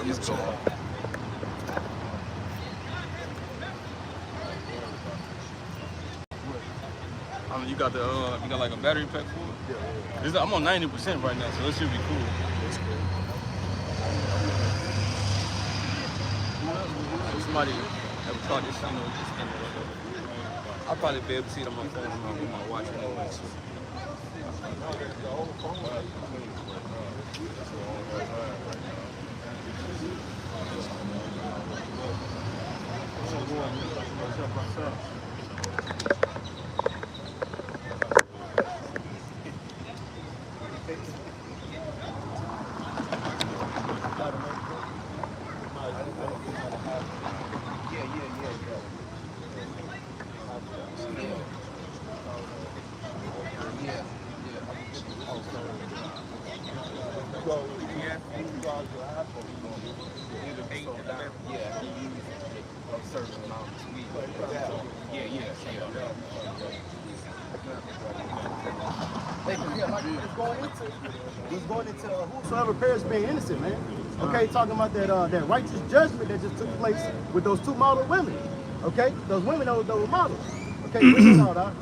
Let's go. You got like a battery pack for it? Yeah. I'm on 90% right now, so it should be cool. That's cool. Somebody ever caught this, this thing. I'll probably be able to see it on my phone with my watch anyway. So. It's going into whosoever perish being innocent, man. Okay, talking about that righteous judgment that just took place with those two model women. Okay, those women those were models. Okay, bring it out, Doc.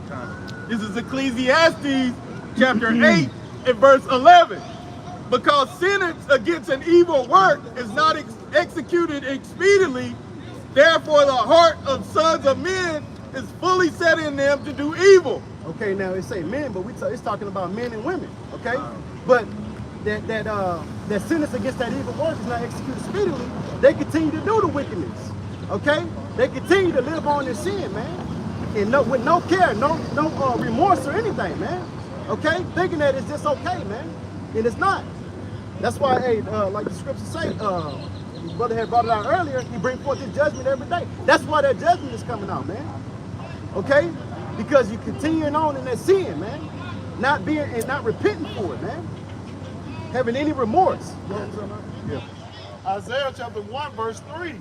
This is Ecclesiastes chapter 8 and verse 11. Because sentence against an evil work is not executed expediently, therefore the heart of sons of men is fully set in them to do evil. Okay, now it say men, but it's talking about men and women. Okay, but that sentence against that evil work is not executed speedily. They continue to do the wickedness. Okay, they continue to live on in sin, man, and with no care, no remorse or anything, man. Okay, thinking that it's just okay, man, and it's not. That's why, hey, like the scriptures say, your brother had brought it out earlier. He bring forth his judgment every day. That's why that judgment is coming out, man. Okay, because you continuing on in that sin, man, not repenting for it, man, having any remorse. Yeah. Isaiah chapter 1 verse 3.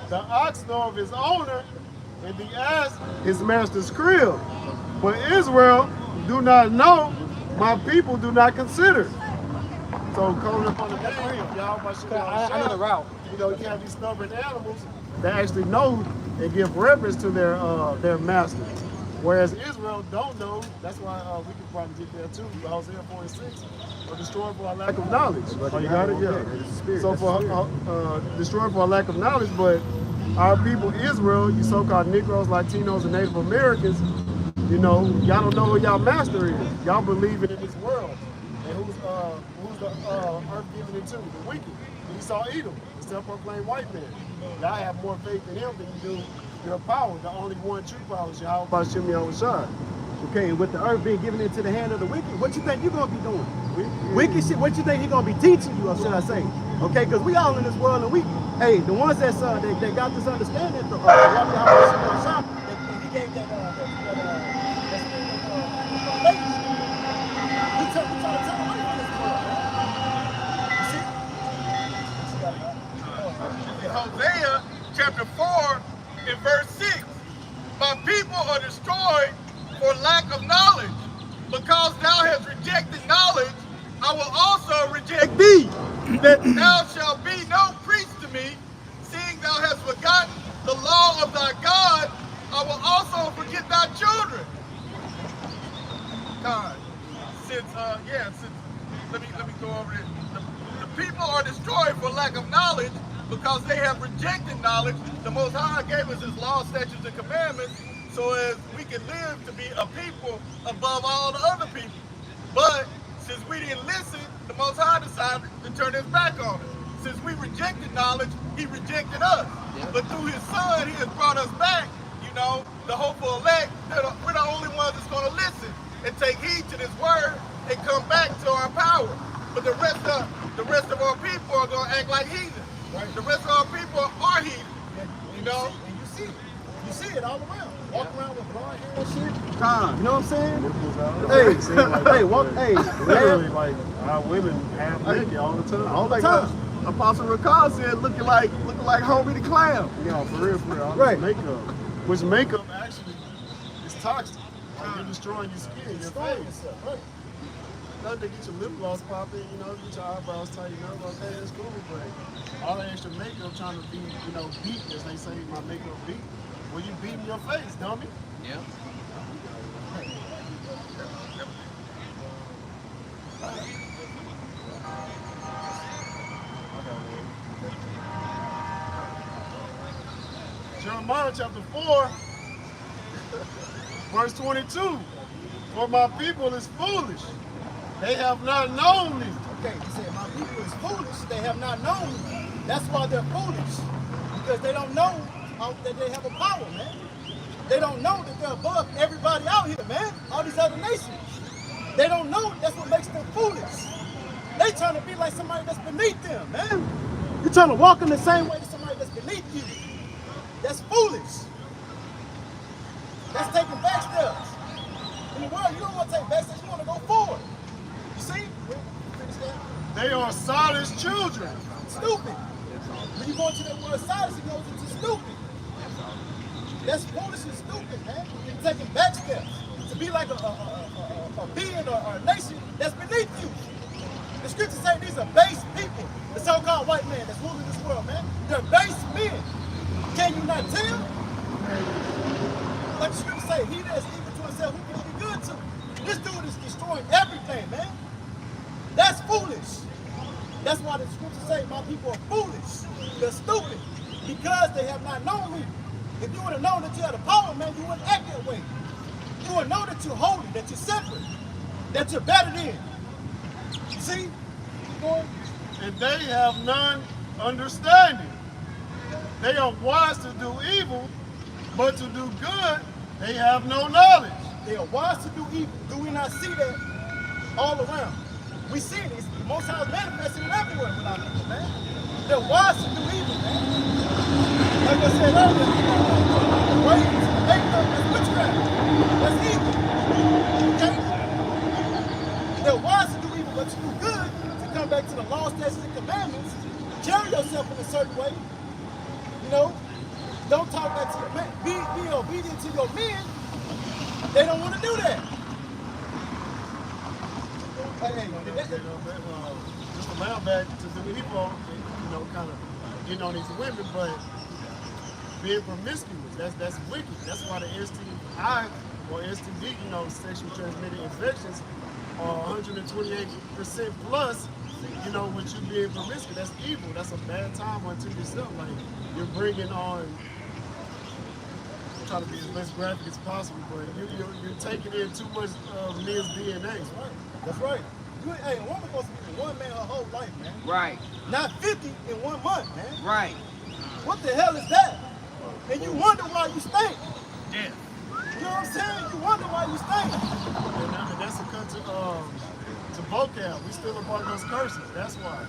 The ox knoweth his owner, and the ass his master's crib. But Israel do not know, my people do not consider. So coming up on the name, y'all, I know the route. You know, you have these stubborn animals that actually know and give reverence to their master. Whereas Israel don't know. That's why we can probably get there too. Hosea 4:6, or destroyed for our lack of knowledge. Oh, you got it? Yeah. So for destroyed for our lack of knowledge, but our people Israel, you so-called Negroes, Latinos, and Native Americans, you know, y'all don't know who y'all master is. Y'all believe in this world. And who's the earth giving it to? The wicked. Esau Edom, the self-proclaimed white man. Y'all have more faith in him than you do your power. The only one true power is Yahweh Bashim Yahushua. Okay, and with the earth being given into the hand of the wicked, what you think you're going to be doing? Wicked shit, what you think he's going to be teaching you, or should I say? Okay, because we all in this world, and hey, the ones that got this understanding, he gave that Hosea chapter 4 and verse 6. My people are destroyed for lack of knowledge. Because thou hast rejected knowledge, I will also reject thee, that thou shalt be no priest to me, seeing thou hast forgotten the law of thy God, I will also forget thy children. God, let me go over it. The people are destroyed for lack of knowledge, because they have rejected knowledge. The Most High gave us his law, statutes, and commandments so as we can live to be a people above all the other people. But since we didn't listen, the Most High decided to turn his back on us. Since we rejected knowledge, he rejected us. But through his son, he has brought us back, you know, the hopeful elect. We're the only ones that's going to listen and take heed to this word and come back to our power. But the rest of our people are going to act like heathens. Right. The rest of our people are heathen, you know? And you see it all around. Walk around with blonde hair and shit. You know what I'm saying? Literally, like, our women have naked all the time. All the time. Apostle Ricard said, looking like Homie the Clown. Yeah, for real. All right. This makeup. Which makeup actually is toxic. You're destroying your skin, your face. Right. Nothing to get your lip gloss popping, you know, get your eyebrows tightened up, okay, that's cool, but all that extra makeup trying to be, beat, as they say, my makeup beat. Well, you beating your face, dummy. Yeah. Jeremiah chapter 4, verse 22. For my people is foolish. They have not known me. Okay, he said, my people is foolish. They have not known me. That's why they're foolish. Because they don't know that they have a power, man. They don't know that they're above everybody out here, man. All these other nations. They don't know that's what makes them foolish. They trying to be like somebody that's beneath them, man. You're trying to walk in the same way as somebody that's beneath you. That's foolish. That's taking back steps. In the world, you don't want to take back steps, you want to go forward. You see? Finish that. They are silent children. Stupid. When you go into that word silence, it goes into stupid. That's foolish and stupid, man. You're taking back steps. To be like a being or a nation that's beneath you. The scriptures say these are base people. The so-called white man that's ruling this world, man. They're base men. Can you not tell? Like the scriptures say, he that is evil to himself, who can he be good to? This dude is destroying everything, man. That's foolish. That's why the scriptures say my people are foolish. They're stupid. Because they have not known me. If you would have known that you had a power, man, you wouldn't act that way. You would know that you're holy, that you're separate, that you're better than. You see? And they have none understanding. They are wise to do evil, but to do good, they have no knowledge. They are wise to do evil. Do we not see that all around? We see it. The Most High is manifesting it everywhere with our people, man. They're wise to do evil, man. Like I said earlier, rape, makeup, that's witchcraft. That's evil. Okay? They're wise to do evil, but to do good, to come back to the law, statutes, and commandments, carry yourself in a certain way. You know? Don't talk back to your men. Be obedient to your men. They don't want to do that. Just allow back to the people, kind of getting on these women, but being promiscuous, that's wicked. That's why the STI or STD, sexually transmitted infections are 128% plus, with you being promiscuous. That's evil. That's a bad time unto yourself. Like, you're bringing on, I'm trying to be as less graphic as possible, but you're taking in too much of men's DNA. That's right. That's right. Hey, a woman supposed to be with one man her whole life, man. Right. Not 50 in 1 month, man. Right. What the hell is that? And you wonder why you stink. Yeah. You know what I'm saying? You wonder why you stink. And that's a cut to vocab. We still a part of those curses. That's why.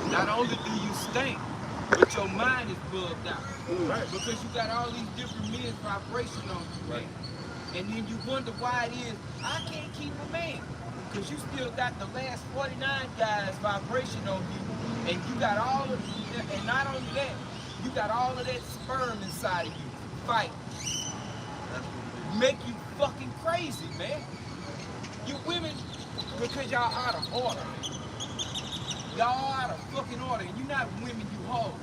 Not only do you stink, but your mind is bugged out. Right. Because you got all these different men's vibration on you, man. And then you wonder why it is, I can't keep a man. Because you still got the last 49 guys vibration on you. And you got all of, and not only that, you got all of that sperm inside of you. Fight. Make you fucking crazy, man. You women, because y'all out of order. Y'all out of fucking order. And you're not women, you hoes.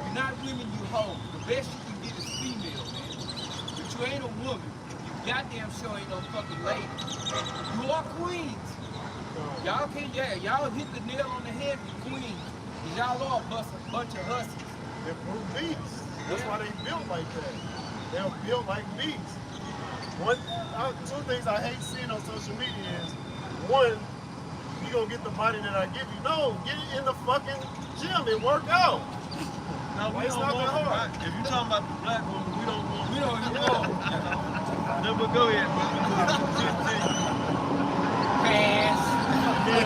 You're not women, you hoes. The best you can get is female, man. But you ain't a woman. You goddamn sure ain't no fucking lady. You are queens. Y'all can't, y'all hit the nail on the head with queens. Cause y'all are a bunch of hussies. They're brute beasts. That's why they built like that. They're built like beasts. Two things I hate seeing on social media is, one, you gonna get the body that I give you. No, get it in the fucking gym and work out. No, we It's don't not want that hard. If you're talking about the black woman, we don't want. We don't even know. Then we'll go ahead, brother. Pass. They're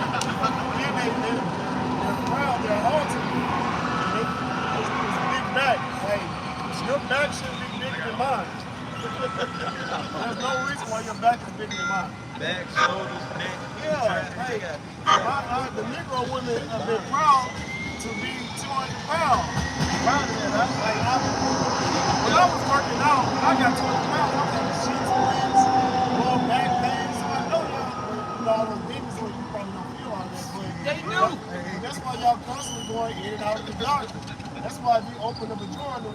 proud, they're haughty. It's big back. Hey, your back shouldn't be bigger than mine. There's no reason why your back is bigger than mine. Back, shoulders, neck. Yeah, hey, the Negro women have been proud to be 200 pounds. Proud of that. When I was working out, I got 200 pounds. I was having shit splints, lower back pain. So I know y'all, all those babies when you They do. And that's why y'all constantly going in and out of the doctor. That's why if you open up a drawer in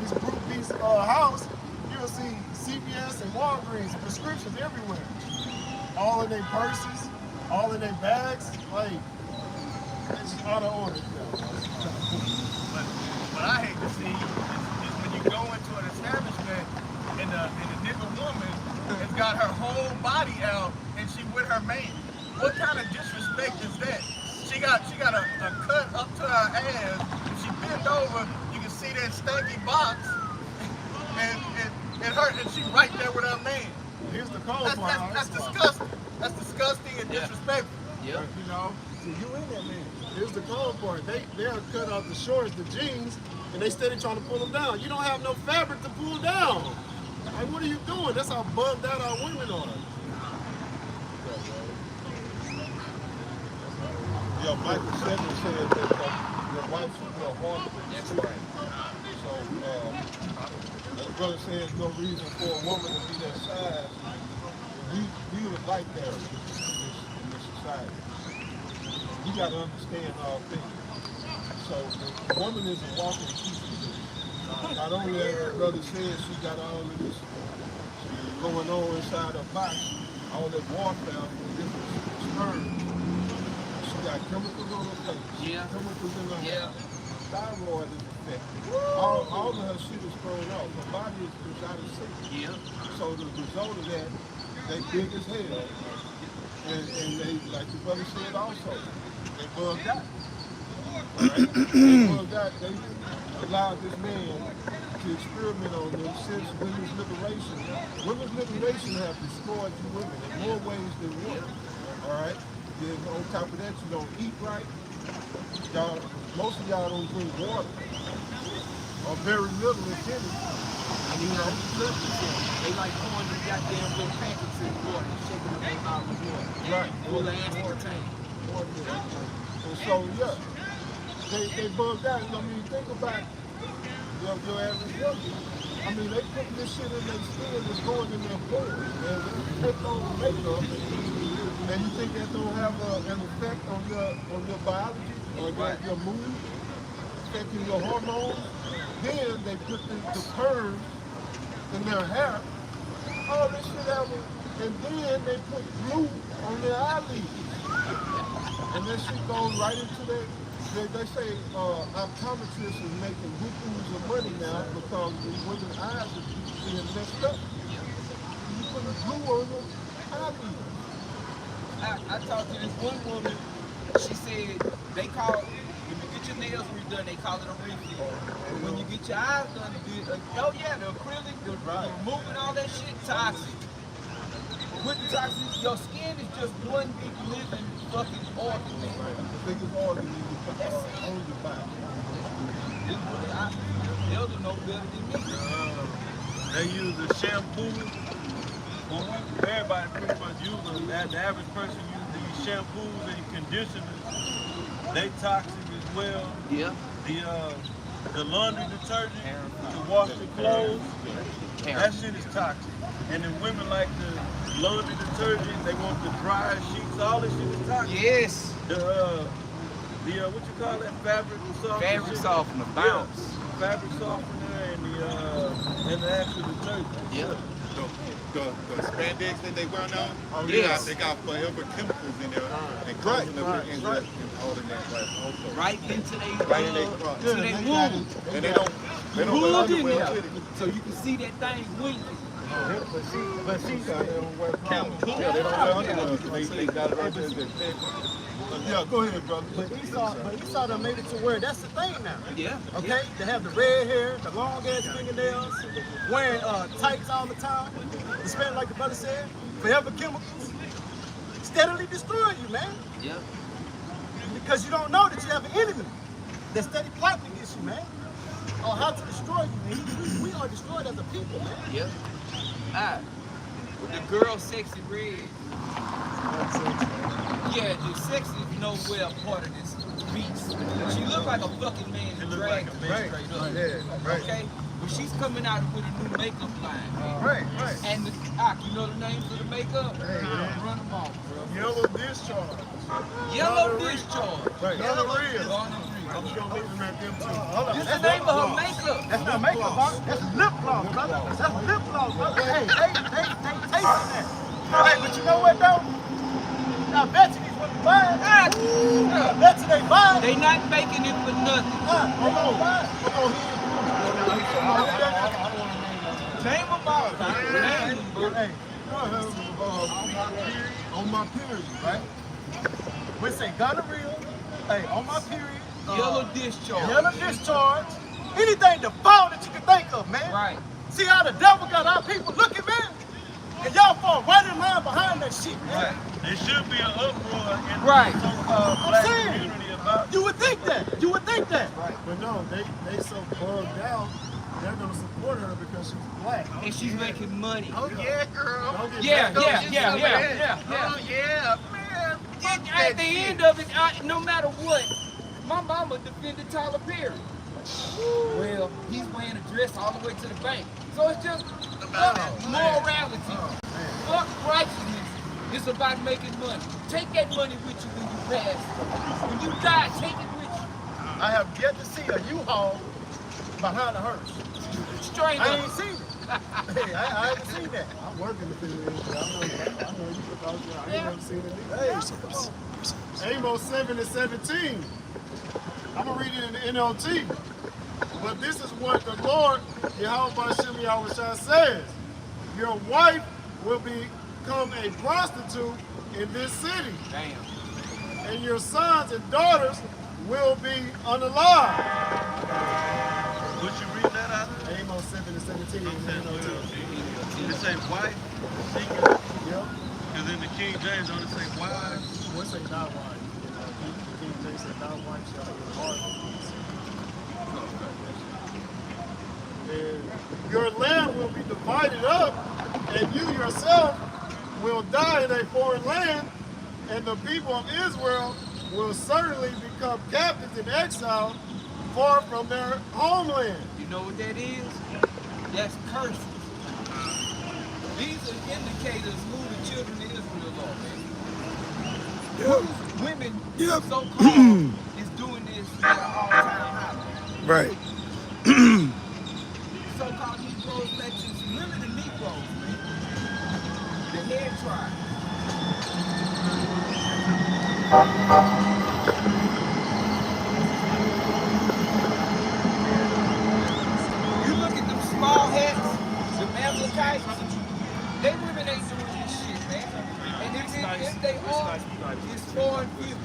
this Brute Beast house, you'll see CVS and Walgreens prescriptions everywhere. All in their purses, all in their bags. Like, it's just out of order. What I hate to see is when you go into an establishment and the nigga woman has got her whole body out and she with her man. What kind of disrespect is that? She got a cut up to her ass. If she bent over, you can see that stanky box, and she right there with her man. Here's the cold part. That's disgusting. That's disgusting and disrespectful. Yeah. You know, so you in there, man. Here's the cold part. They'll cut out the shorts, the jeans, and they steady trying to pull them down. You don't have no fabric to pull down. Like, what are you doing? That's how bugged out our women are. Yeah, Michael Sanders said that your wife should be a harlot. That's right. So, the brother says no reason for a woman to be that size. We would like that in this society. We got to understand all things. So, the woman is a walking piece. Not only as the brother says, she got all of this going on inside her body, all that warfare from different sperms. She got chemicals on her face, chemicals in her hair. Thyroid is affected. All of her shit is thrown off. Her body is out of sync. So the result of that, they big as hell. And they, like the brother said also, they bugged out. Right? They bugged out. They allowed this man to experiment on them since women's liberation. Women's liberation have destroyed you women in more ways than one. All right? Then on top of that, you don't eat right. Y'all, most of y'all don't drink water, or very little if any. And you know, they like pouring the goddamn little packets in water and shaking them out with water. Right. Full of aspartame. And so, yeah, they bugged out. I mean, think about your average woman. I mean, they putting this shit in their skin that's going in their pores. And they take on makeup. And you think that don't have an effect on your biology or your mood, affecting your hormones? Then they put the perm in their hair. All this shit happen, and then they put glue on their eyelids. And that shit goes right into their. They say optometrists is making bukus of money now because the women's eyes are being messed up. You put a glue on your eyelids. I talked to this one woman. She said they call when you get your nails redone, they call it a refill. When you get your eyes done, the acrylic, the removing all that shit, toxic. Putting toxic, your skin is just one big living fucking organ. The biggest organ you can put on your body. They'll know better than me. They use a shampoo. Everybody pretty much use them. The average person uses these shampoos and conditioners. They toxic as well. Yeah. The laundry detergent to wash the clothes, that shit is toxic. And then women like the laundry detergent, they want the dry sheets, all this shit is toxic. Yes. What you call that, fabric softener? Fabric softener, bounce. Yeah, fabric softener and the actual detergent. Yeah. The spandex that they wear now, yes. they got forever chemicals in there and causing them to end up holding that also. Right into their crotch. to their womb. And they don't wear Wound in underwear there. with it. So you can see that thing winking. But she got they don't wear Camel. Yeah, they don't wear underwear. They got it right there in their bed. Yeah, go ahead, brother. But Esau done made it to where that's the thing now. Yeah. Okay? They have the red hair, the long ass fingernails, wearing tights all the time. The spend like the brother said, forever chemicals. Steadily destroying you, man. Yeah. Because you don't know that you have an enemy that's steady plotting against you, man. On how to destroy you, man. We are destroyed as a people, man. Yeah. With the girl sexy red. Yeah, the sexy is no well part of this beast. She look like a fucking man to drag the man straight up. Yeah, right. Okay? But she's coming out with a new makeup line. Right. And you know the names of the makeup? Run them off. Yellow discharge. Yellow discharge. Right. Gonorrhea. Gonorrhea. I'm just gonna leave them at them two. This the name of her makeup. That's not makeup, bro. That's lip gloss, brother. That's lip gloss, brother. Hey, they tasting that. Hey, but you know what, though? I bet you these women buying. I bet you they buying. They not making it for nothing. Hold on. Name them all. Name them, bro. Hey, On my period, right? we say gonorrhea. Hey, on my period. Yellow discharge. Yellow discharge. Anything the foul that you can think of, man. Right. See how the devil got our people looking, man? And y'all fall right in line behind that shit, man. Right. There should be an uproar in Right. the so-called I'm black saying. community about You would think that. You would think that. But no, they so bugged out, they're gonna support her because she's black. And she's making money. Oh yeah, girl. Don't get Yeah, back up. yeah. Oh yeah, man. And at the end of it, no matter what, my mama defended Tyler Perry. Well, he's wearing a dress all the way to the bank. So it's just morality. Fuck righteousness. It's about making money. Take that money with you when you pass. When you die, take it with you. I have yet to see a U-Haul behind a hearse. Straight I up. ain't seen it. Hey, I haven't seen that. I'm working the field industry. I know you about I ain't never seen it either. Hey, Amos 7:17. I'm gonna read it in the NLT. But this is what the Lord, Yahweh Shem Yahushua says. Your wife will become a prostitute in this city. Damn. And your sons and daughters will be unalive. Would you read that out? Amos 7:17 in the NLT. It say wife, singular, Yep. because in the King James only say wife. What's say not wife? King James said not wife shall be hard. And your land will be divided up, and you yourself will die in a foreign land, and the people of Israel will certainly become captives in exile far from their homeland. You know what that is? That's curses. These are indicators who the children of Israel are, man. Whose women, so-called, is doing this at an all-time high. Right. So-called Negroes, Mexicans, really the Negroes, man. The head tribe. You look at them small hats, the Amalekites, they women ain't doing this shit, man. And if they are, it's foreign view.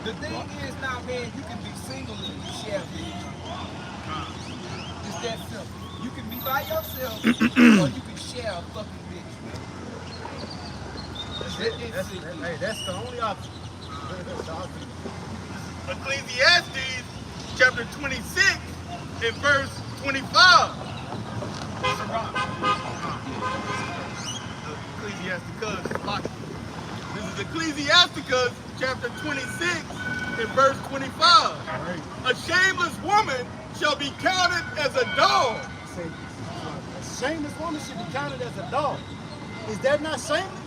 The thing is now, man, you can be single and you share this. It's that simple. You can be by yourself or you can share a fucking bitch. That's the only option. Ecclesiastes chapter 26 and verse 25. Ecclesiasticus. This is Ecclesiasticus chapter 26 and verse 25. A shameless woman shall be counted as a dog. A shameless woman should be counted as a dog. Is that not shameless?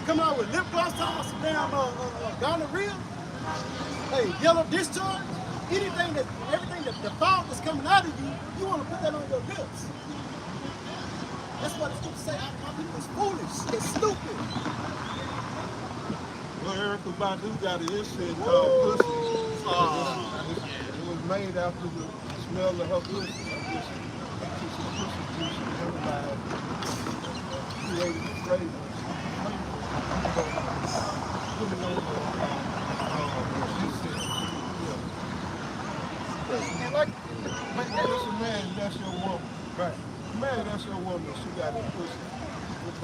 Come out with lip gloss, talking about some damn gonorrhea. Hey, yellow discharge. Everything that the foul that's coming out of you, you want to put that on your lips. That's what it's going to say. My people is foolish. They're stupid. Well, Erica Badu got an incident called pussy. It was made after the smell of her pussy. I guess she took some pussy juice and everybody created the flavor. And like, That's a man, that's your woman. right. Man, that's your woman. She got the pussy.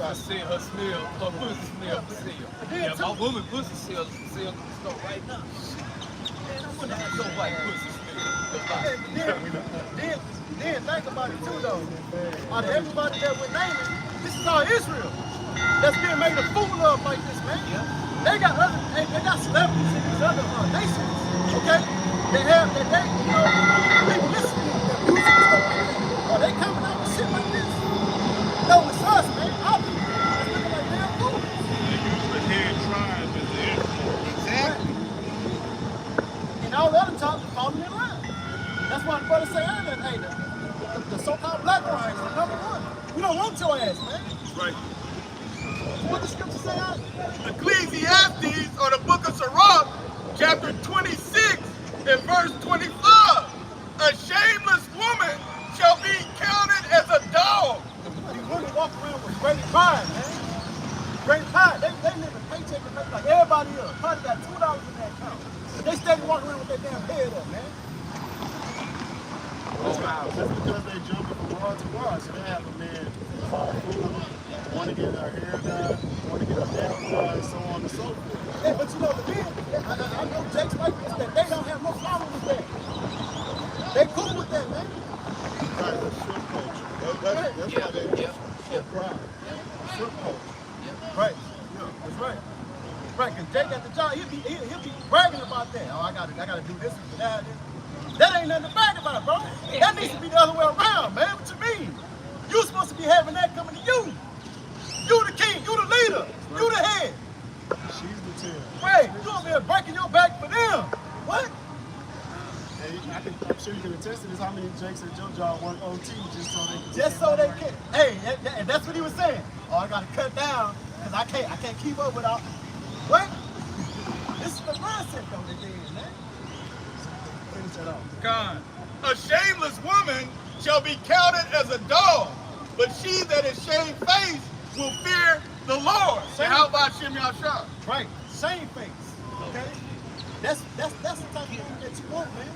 I see her smell, her pussy smell for sale. Yeah, my woman pussy sells in the store right now. Man, I wonder how your white pussy smells. Then think about it too, though. Out of everybody that we're naming, this is all Israel that's being made a fool of like this, man. They got celebrities in these other nations, okay? People listening to their music and stuff like that. Are they coming out with shit like this? No, it's us, man. Our people. It's looking like damn fools. Right. What the scripture say? Ecclesiastes, or the book of Sirach, chapter 26 and verse 25. A shameless woman shall be counted as a dog. These women walk around with great pride, man. Great pride. They live in paycheck to paycheck like everybody else. Probably got $2 in their account. But they steady walking around with their damn head up, man. That's because they jumping from rod to rod. So they have a man food, want to get their hair done, want to get their nails done, so on and so forth. Yeah, but you know the men, I know Jake's like this, that they don't have no problem with that. They cool with that, man. Right, that's shrimp culture. That's why they so proud. Shrimp culture. Right. Yeah, that's right. Right, because Jake at the job, he'll be bragging about that. Oh, I gotta do this and that. That ain't nothing to brag about, bro. That needs to be the other way around, man. What you mean? You supposed to be having that coming to you. You the king, you the leader, you the head. She's the tail. Right, you over there breaking your back for them. What? Hey, I'm sure you can attest to this. How many Jakes and JoJo work OT just so they can. Hey, and that's what he was saying. Oh, I gotta cut down because I can't keep up with all. What? This is the mindset though that they in, man. Finish that off. God. A shameless woman shall be counted as a dog, but she that is shamefaced will fear the Lord. So how about Shem Yahshua? Right, same face. Okay, that's the type of woman that you want, man.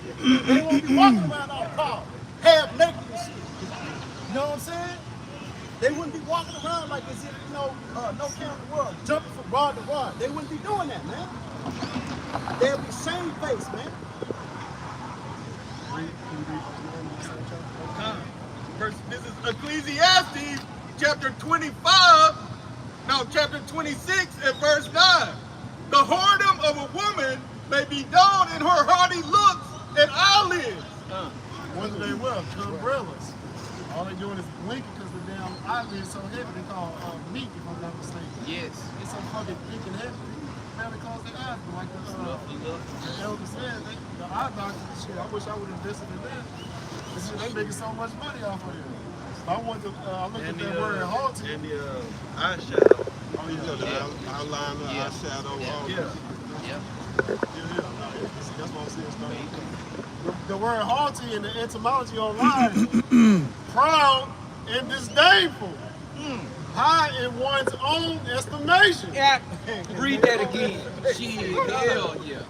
They won't be walking around all proud, half naked and shit. You know what I'm saying? They wouldn't be walking around like as if no care in the world, jumping from rod to rod. They wouldn't be doing that, man. They'll be shamefaced, man. This is Ecclesiastes chapter 26 and verse 9. The whoredom of a woman may be known in her haughty looks and eyelids. What do they wear? Umbrellas. All they doing is blinking because the damn eyelids so heavy they call meat, if I'm not mistaken. Yes. It's so fucking thick and heavy. Barely close their eyes, but like the elder said, the eye doctors and shit, I wish I would have invested in that. This shit, they making so much money off of it. I want to, I looked at that word haughty. And the eyeshadow. Oh, yeah. The eyeliner, eyeshadow, all Yeah. Yeah, that's what I'm saying. The word haughty in the etymology online, proud and disdainful, high in one's own estimation. Yeah. Read that again. Shit, hell yeah.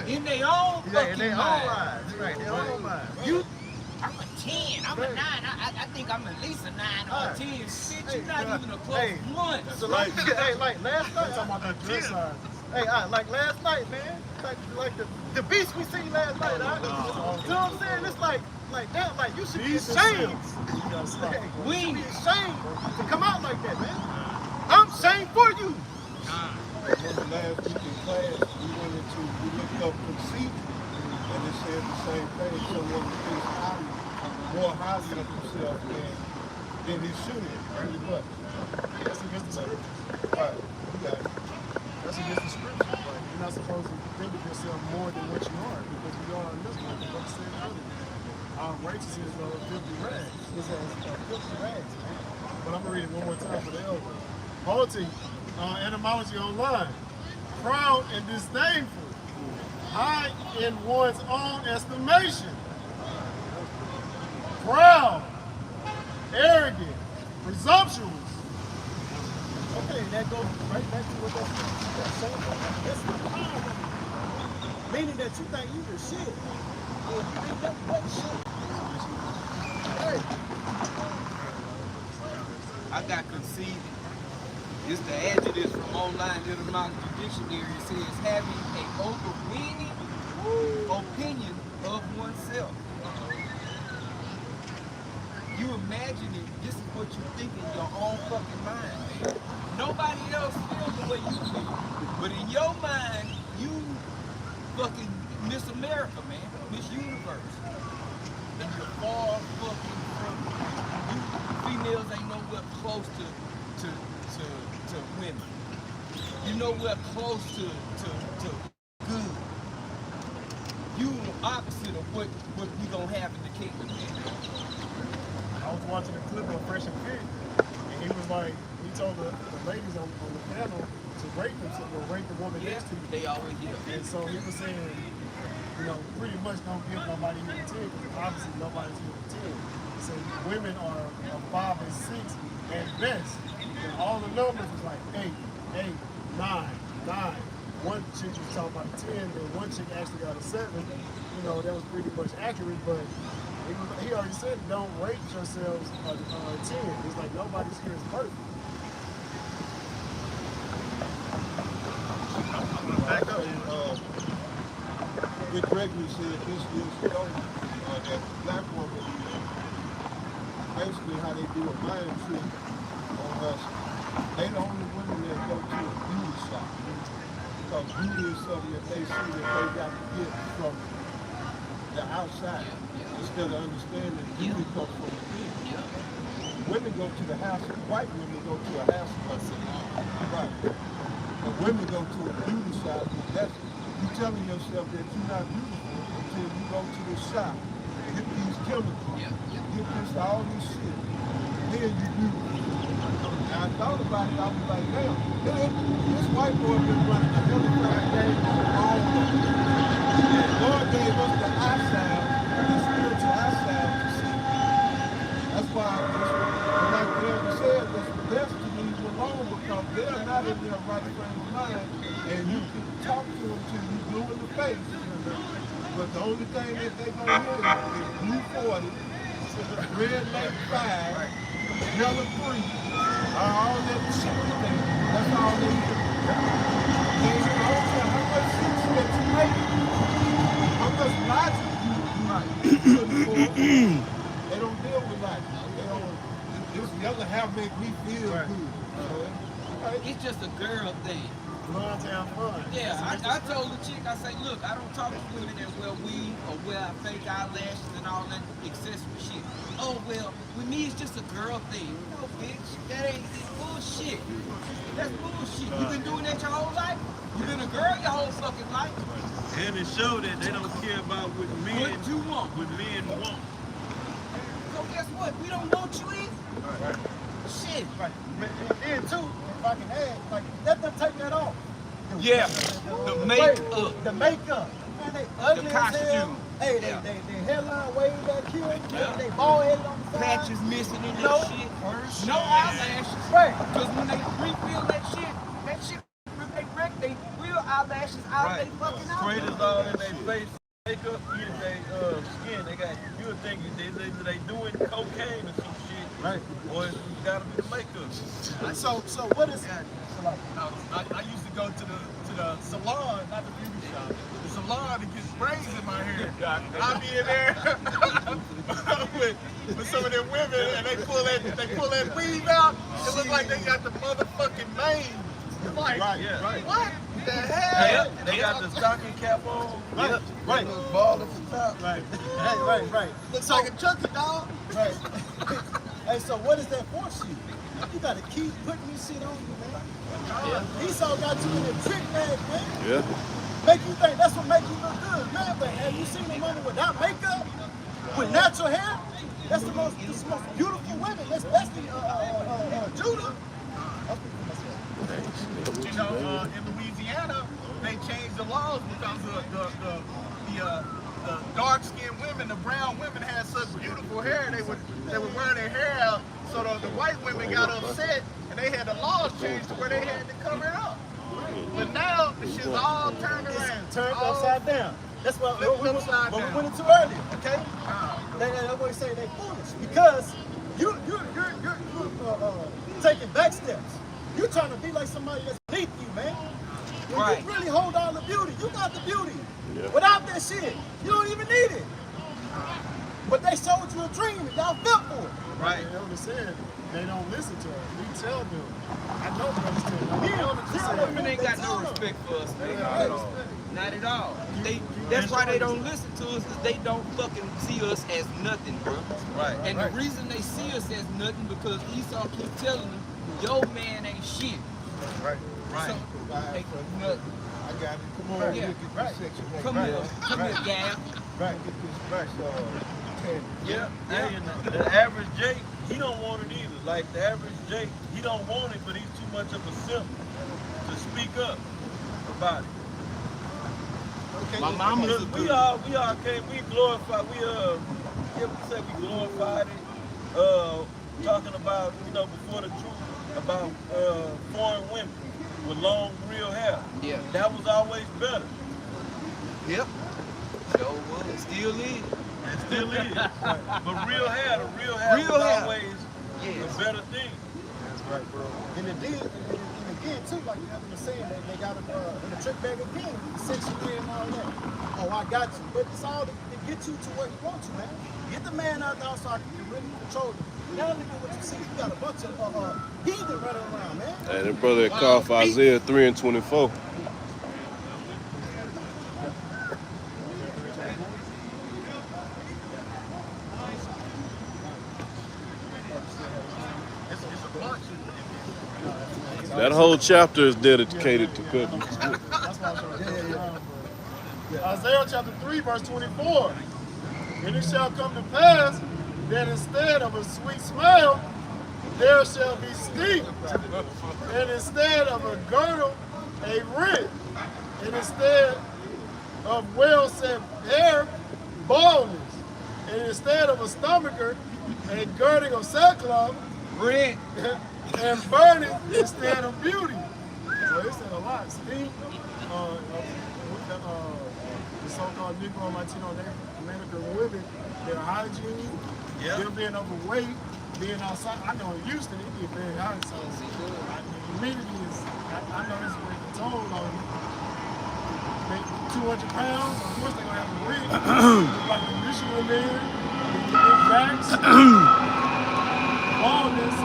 In their own fucking mind. Right, their own mind. I'm a 10, I'm a 9. I think I'm at least a 9 or a 10. Shit, you're not even a close one. So like last night, Talking about that dress size. hey, like last night, man. Like the beast we seen last night. You know what I'm saying? It's like damn, like you should be ashamed. You gotta stop. We should be ashamed to come out like that, man. I'm ashamed for you. Remember last week in class, we looked up conceit, and it said the same thing. Someone who thinks more highly of himself than he should have, pretty much. That's against the scripture. Right, you got it. That's against the scripture. Like, you're not supposed to think of yourself more than what you are, because we are in this life. Like I said earlier, our righteousness is filthy rags. It's filthy rags, man. But I'm gonna read it one more time for the elder. Haughty, etymology online. Proud and disdainful, high in one's own estimation. Proud, arrogant, presumptuous. Okay, that goes right back to what that's saying. That's the power. Meaning that you think you the shit. Yeah, you think that shit. Hey. I got conceited. It's the adjectives from online etymology dictionary. It says having an overweening opinion of oneself. You imagining this is what you think in your own fucking mind, man. Nobody else feels the way you feel. But in your mind, you fucking Miss America, man. Miss Universe. And you're far fucking from you. Females ain't nowhere close to women. You nowhere close to good. You the opposite of what we gonna have in the kingdom, man. I was watching a clip of Fresh and Fit, and he was like, he told the ladies on the panel to rate themselves, or rate the woman next to you. They always do. And so he was saying, you know, pretty much don't give nobody here a 10 because obviously nobody's here a 10. He said women are 5 and 6 at best. And all the numbers was like 8, 9, 9. One chick was talking about a 10, then one chick actually got a 7. You know, that was pretty much accurate, but he already said don't rate yourselves a 10. It's like nobody's here is perfect. Back up and Rick Gregory said this years ago that black women, basically how they do a mind trick on us, they the only women that go to a beauty shop. Because beauty is something that they see that they got to get from the outside instead of understanding that beauty comes from within. Women go to the house, white women go to a house right. And women go to a beauty shop. That's you telling yourself that you're not beautiful until you go to the shop, get these chemicals, get this all this shit, then you beautiful. And I thought about it, I was like, damn, this white boy been running the Democrat game on the wrong way. And Lord gave us the eyesight, the spiritual eyesight to see. That's why, like the elder said, it's best to leave them alone because they're not in their right frame of mind. And you can talk to them till you blue in the face. But the only thing that they're going to hear is blue 40, red light 5, yellow 3. All that shit thing. That's all they do. They don't care how much sense that you make. How much logic you put forth. They don't deal with logic. They don't. This the other half make me feel good. It's just a girl thing. Fun to have fun. Yeah, I told the chick, I say, look, I don't talk to women that wear weave or wear fake eyelashes and all that accessory shit. Oh, well, with me, it's just a girl thing. No, bitch, that ain't bullshit. That's bullshit. You been doing that your whole life? You been a girl your whole fucking life? And it showed that they don't care about what men What you want. What men want. So guess what? We don't want you either. Shit. Right. And then too, if I can add, like let them take that off. Yeah. The makeup. The makeup. Man, they ugly The as hell. costume. Hey, they hairline way back here. They bald headed on the side. Patches missing in No. that shit. No eyelashes. Right. Because when they refill that shit, they wreck they real eyelashes out they fucking out. Straight is all in their face. Makeup, even their skin. They got, you would think they doing cocaine or some shit. Right. Or it's gotta be the makeup. So what is that? I used to go to the salon, not the beauty shop, the salon to get sprays in my hair. I'll be in there with some of them women and they pull that weave out. It looks like they got the motherfucking mane. Like, what the hell? Yeah, they got the stocking cap on. Right. Right. Ball at the top. Right. Right. Looks like a chunky dog. Right. Hey, so what is that for you? You gotta keep putting this shit on you, man. Esau got you in a trick bag, man. Yeah. Make you think that's what make you look good, man. But have you seen a woman without makeup, with natural hair? That's the most beautiful women, especially Judah. You know, in Louisiana, they changed the laws because the dark-skinned women, the brown women had such beautiful hair. They would wear their hair out, so the white women got upset, and they had the laws changed to where they had to cover it up. But now the shit's all turned around, Turned upside down. That's what we went into earlier, okay? That's what they say they foolish because you're taking back steps. You're trying to be like somebody that's beneath you, man. When you really hold all the beauty, you got the beauty. Yeah. Without that shit, you don't even need it. But they showed you a dream and y'all fell for it. Right. They understand. They don't listen to us. We tell them. I know they understand. Women ain't got no respect for us, man. Not at all. That's why they don't listen to us, is they don't fucking see us as nothing, bro. Right. And the reason they see us as nothing because Esau keep telling them, your man ain't shit. Right. So, hey, nothing. I got it. Come on, Yeah. look at this section. Come here, Gab. Right. Get this back. Yeah. Hey, and the average Jake he don't want it either. Like the average Jake, he don't want it, but he's too much of a simp to speak up about it. Okay, My mama's a We good. all came, we glorified, we glorified it, talking about, before the truth, about foreign women with long, real hair. Yeah. That was always better. Yep. So was. Still is. It still is. But real hair was always Yes. a better thing. That's right, bro. And again, too, like you have been saying, that they got in the trick bag again, sexually and all that. Oh, I got you. But it's all to get you to where you want to, man. Get the man out there so I can really control you. Now look at what you see. You got a bunch of heathen running around, man. Hey, that brother that called for Isaiah 3:24. That whole chapter is dedicated to cooking. Isaiah chapter 3, verse 24. And it shall come to pass that instead of a sweet smell, there shall be stink. And instead of a girdle, a rent. And instead of well set hair, baldness. And instead of a stomacher, a girding of sackcloth, Rent. and burning instead of beauty. So it said a lot. Stink, the so-called Negro, Latino, American women, their hygiene, them being overweight, being outside. I know in Houston it get very hot, so humidity is, I know it's breaking toll on you. 200 pounds, of course they're gonna have to read. Like the Michelin man, the big backs, baldness,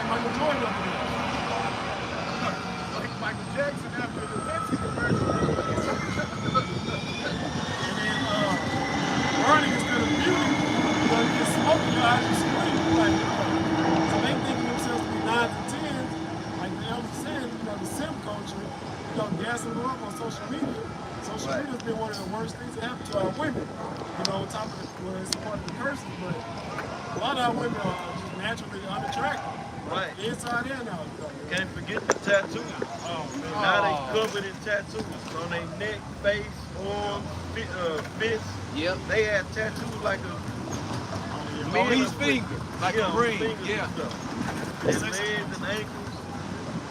Michael Jordan up there. Like Michael Jackson after the Pepsi commercial. And then burning instead of beauty, because you get smoke in your eyes, you scream. Like, so they think themselves to be 9s and 10s. Like the elder said, the sim culture, gassing them up on social media. Social media has been one of the worst things that happen to our women. On top of it's part of the curses, but a lot of our women are just naturally unattractive. Right. Inside and out. Can't forget the tattoos. Now they covered in tattoos on their neck, face, arms, fists. Yep. They had tattoos like a On each finger. Like a ring. Yeah. Their legs and ankles.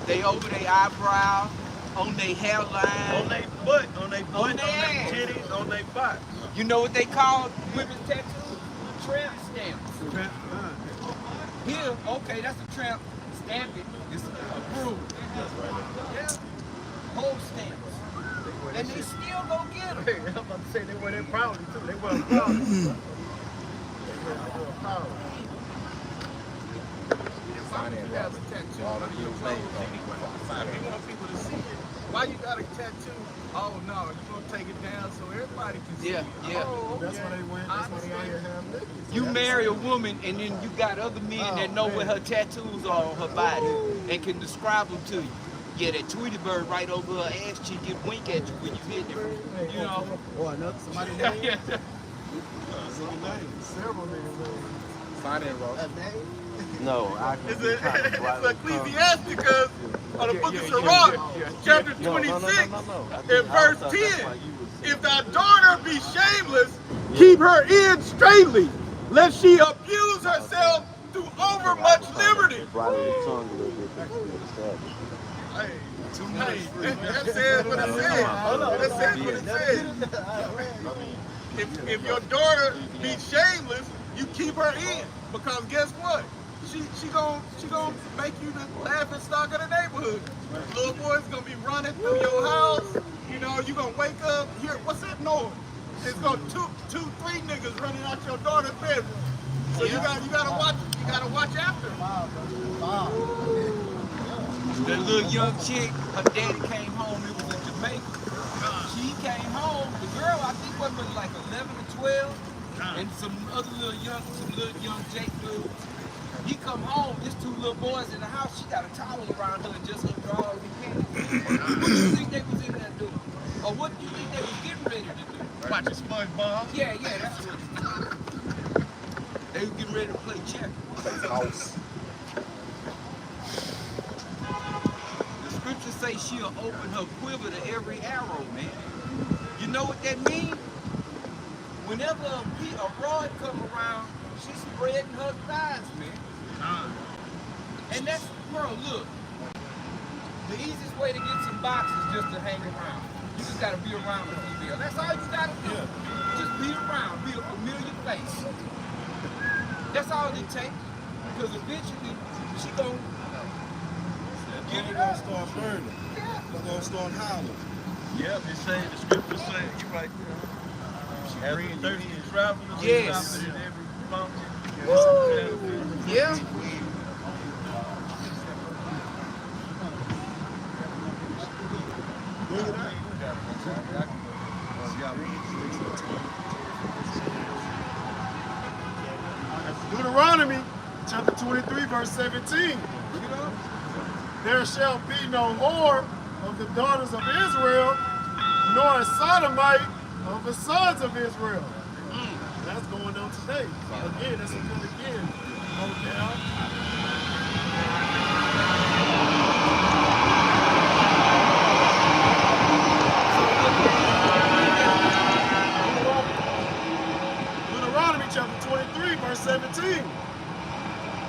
They over their eyebrow, on their hairline. On their butt, on their ass. titties, on their butt. You know what they call women's tattoos? Tramp stamps. Here, okay, that's a tramp. Stamp it. It's approved. Yeah. Whole stamps. And they still go get them. I'm about to say they wear that proudly too. They wear it proudly. They wear it proudly. If you want people to see it, why you got a tattoo? Oh no, you gonna take it down so everybody can see it. Yeah. Oh, okay. That's why they went. That's why they out here having niggas. You marry a woman and then you got other men that know where her tattoos are on her body and can describe them to you. Yeah, that Tweety bird right over her ass cheek and wink at you when you hit her. You know? Or another somebody name. Several niggas. Sign in, Ross. No, It's Ecclesiasticus on the book of Sirach, chapter 26, in verse 10. If thy daughter be shameless, keep her in straitly, lest she abuse herself through overmuch liberty. Hey, that says what it says. That says what it says. If your daughter be shameless, you keep her in, because guess what? She gonna make you the laughing stock of the neighborhood. Little boy's gonna be running through your house. You gonna wake up, hear what's that noise? It's gonna two, 3 niggas running out your daughter's bedroom. So you gotta watch after. The little young chick, her daddy came home, it was in Jamaica. She came home, the girl I think was like 11 or 12, and some little young Jake dudes. He come home, there's 2 little boys in the house, she got a towel around her and just her drawers and pants. What do you think they was in there doing? Or what do you think they was getting ready to do? Watching SpongeBob. bar. Yeah, that's what. They was getting ready to play checkers. The scriptures say she'll open her quiver to every arrow, man. You know what that means? Whenever a rod come around, she's spreading her thighs, man. And that's, bro, look. The easiest way to get some box is just to hang around. You just gotta be around the female. That's all you gotta do. Just be around, be a familiar face. That's all it takes. Because eventually, she gonna get it up. Start burning. They're gonna start howling. Yeah, they say, the scripture say, you right there. As the thirsty travelers, Yes. in every mountain. Woo! Yeah. Deuteronomy chapter 23, verse 17. There shall be no whore of the daughters of Israel, nor a sodomite of the sons of Israel. That's going on today. Again, that's a good again. Deuteronomy chapter 23, verse 17.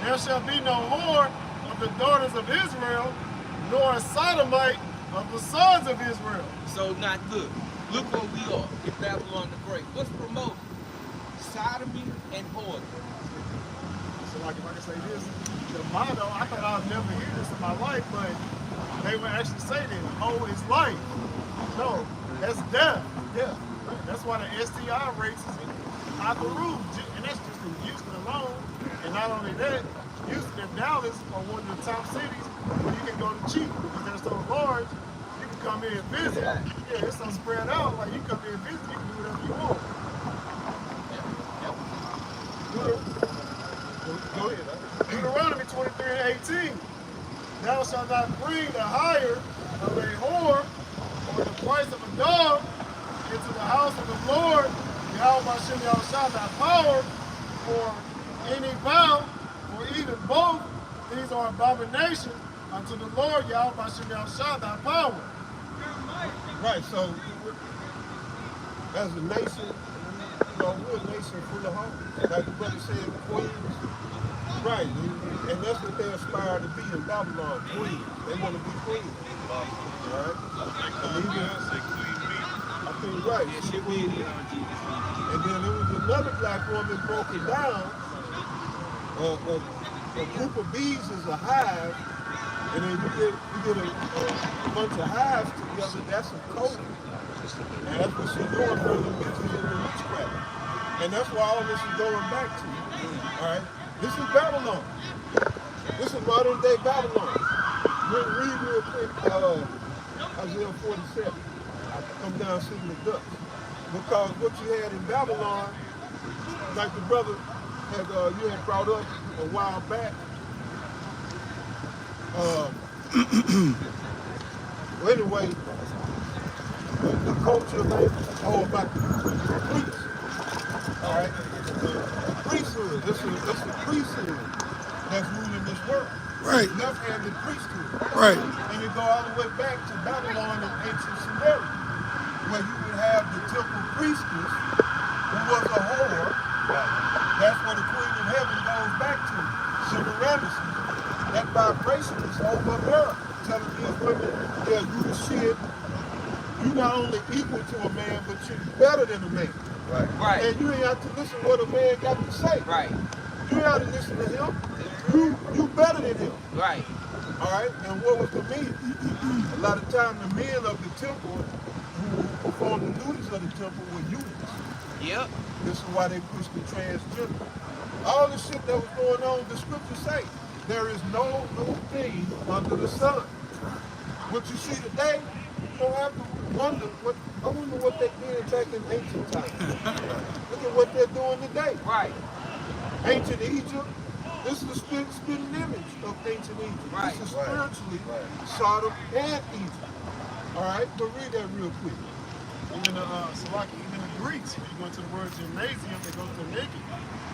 There shall be no whore of the daughters of Israel, nor a sodomite of the sons of Israel. So not good. Look where we are in Babylon the Great. What's promoted? Sodomy and whoredom. So like if I can say this, the motto, I thought I'd never hear this in my life, but they would actually say that hoe is life. No, that's death. Yeah. That's why the STI rates is out the roof. And that's just in Houston alone. And not only that, Houston and Dallas are one of the top cities where you can go to cheap because they're so large. You can come here and visit. Yeah, it's so spread out. Like you come here and visit, you can do whatever you want. Go ahead. Deuteronomy 23 and 18. Thou shalt not bring the hire of a whore or the price of a dog into the house of the Lord, Yahweh Hashem Yahushua, thy power, for any vow, or even both. These are abomination unto the Lord, Yahweh Hashem Yahushua, thy power. Right, so as a nation, we're a nation full of hoes. Like the brother said, queens. Right, and that's what they aspire to be in Babylon, queens. They want to be queens. Right? I think right. And then there was another black woman broke it down. A group of bees is a hive, and then you get a bunch of hives together. That's a coat. And that's what she's doing for the business and the witchcraft. And that's why all this is going back to. All right? This is Babylon. This is modern day Babylon. We'll read real quick Isaiah 47. I come down sitting the ducks. Because what you had in Babylon, like the brother you had brought up a while back, well, anyway, the culture is all about the priests. All right? The priesthood. This is the priesthood that's ruling this world. Right. Left-handed priesthood. Right. And you go all the way back to Babylon and ancient Sumeria, where you would have the temple priestess, who was a whore. That's where the Queen of Heaven goes back to. Semiramis. That vibration is over there, telling these women, yeah, you the shit. You're not only equal to a man, but you're better than a man. Right. And you ain't have to listen to what a man got to say. Right. You ain't have to listen to him. You better than him. Right. All right? And what was the men? A lot of times the men of the temple who performed the duties of the temple were eunuchs. Yep. This is why they pushed the transgender. All the shit that was going on, the scriptures say, there is no new thing under the sun. What you see today, you don't have to wonder what they did back in ancient times. Look at what they're doing today. Right. Ancient Egypt, this is the spitting image of ancient Egypt. Right. This is spiritually Sodom and Egypt. All right, but read that real quick. Even the Greeks, when you go into the word gymnasium, they go to naked.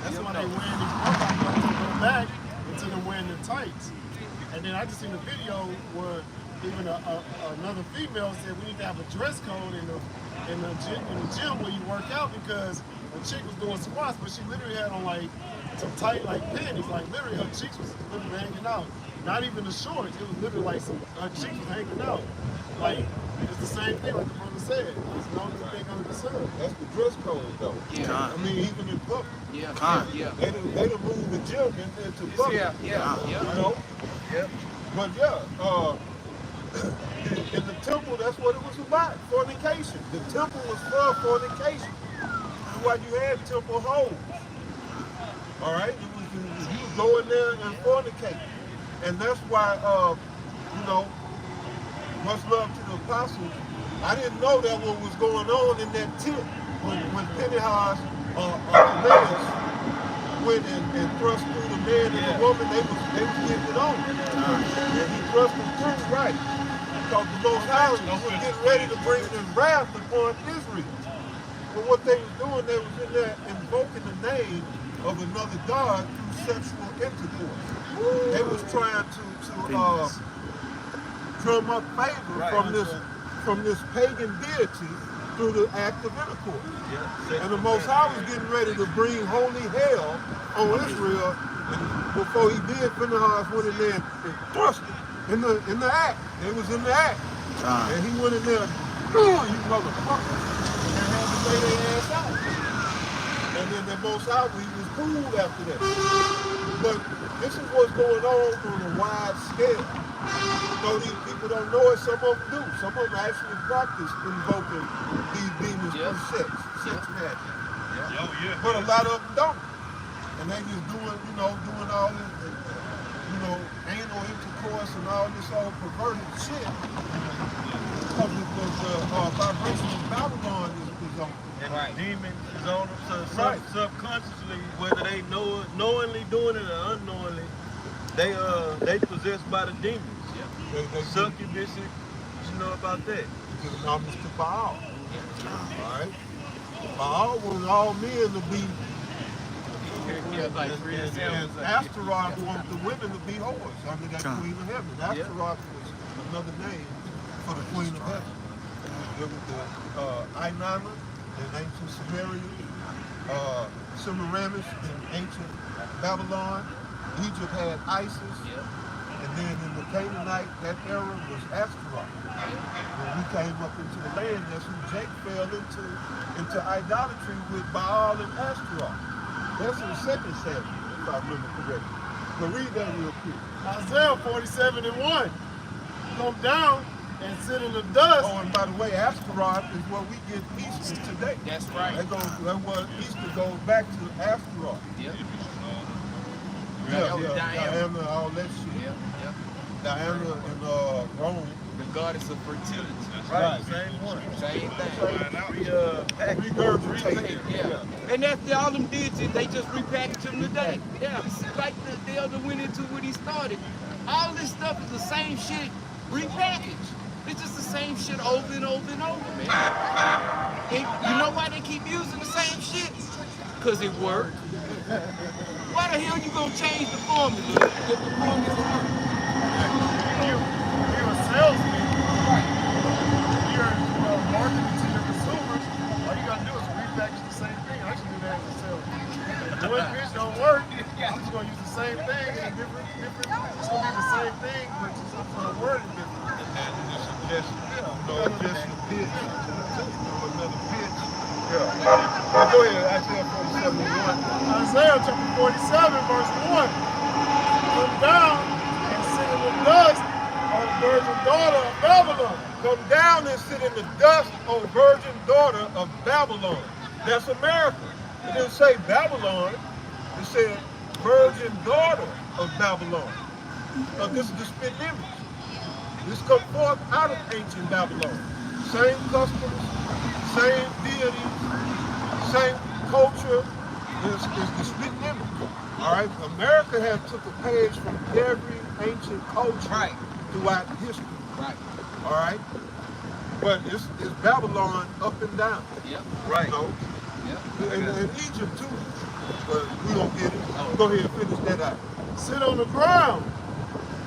That's why they wearing these workout clothes to go back into them wearing the tights. And then I just seen a video where even another female said we need to have a dress code in the gym where you work out, because a chick was doing squats, but she literally had on like some tight like panties, like literally her cheeks was literally hanging out. Not even the shorts, it was literally like her cheeks was hanging out. Like, it's the same thing like the brother said. It's no thing under the sun. That's the dress code though. Yeah. I mean, even in public. Yeah. Yeah. They done moved the gym into public. Yeah. You know? Yeah. But yeah, in the temple, that's what it was about, fornication. The temple was for fornication. That's why you had temple hoes. All right? You was going there and fornicating. And that's why, you know, much love to the apostles. I didn't know that what was going on in that tent when Pentecost Cornelius went and thrust through the man and the woman. They was getting it on. And he thrust them through, right? Because the Most High was getting ready to bring his wrath upon Israel. But what they was doing, they was in there invoking the name of another god through sexual intercourse. They was trying to drum up favor from this pagan deity through the act of intercourse. And the Most High was getting ready to bring holy hell on Israel. And before he did, Phinehas went in there and thrust it in the act. It was in the act. And he went in there, you motherfucker, and had to lay their ass out. And then the Most High, he was cool after that. But this is what's going on a wide scale. So these people don't know it, some of them do. Some of them actually practice invoking these demons through sex magic. But a lot of them don't. And they just doing all this, anal intercourse and all this old perverted shit. Because the vibration of Babylon is on. And the demon is on them, so subconsciously, whether they know it, knowingly doing it or unknowingly, they possessed by the demons. They succubus, you know about that. Because it comes to Baal. Alright? Baal was all men to be. And Astaroth wanted the women to be whores under that Queen of Heaven. Astaroth was another name for the Queen of Heaven. It was the Inanna in ancient Samaria, Semiramis in ancient Babylon. Egypt had Isis. And then in the Canaanite, that era was Astaroth. When we came up into the land, that's when Jake fell into idolatry with Baal and Astaroth. That's in the second Samuel, if I remember correctly. But read that real quick. Isaiah 47:1. Come down and sit in the dust. Oh, and by the way, Astaroth is where we get Easter today. That's right. That what Easter goes back to Astaroth. Diana, all that shit. Diana in Rome. The goddess of fertility. Right, same one. Same thing. Regurgitated. And that's all them did, they just repackaged them today. Yeah, it's like the elder went into what he started. All this stuff is the same shit repackaged. It's just the same shit over and over and over, man. And you know why they keep using the same shit? Because it worked. Why the hell you gonna change the formula if the formula works? You're a salesman. You're marketing to your consumers. All you gotta do is repackage the same thing. I should do that as a salesman. If one pitch don't work, I'm just gonna use the same thing and different. It's gonna be the same thing, but just I'm gonna word it different. And just a pitch. Another pitch. Go ahead, Isaiah 47:1. Isaiah chapter 47, verse 1. Come down and sit in the dust, O virgin daughter of Babylon. Come down and sit in the dust, O virgin daughter of Babylon. That's America. It didn't say Babylon. It said virgin daughter of Babylon. This is the spitting image. This comes forth out of ancient Babylon. Same customs, same deities, same culture. Is the spitting image. All right, America has took a page from every ancient culture throughout history. Right. All right, But it's Babylon up and down. Yep. Right. You know? Yep. And Egypt too. But we don't get it. Go ahead and finish that out. Sit on the ground.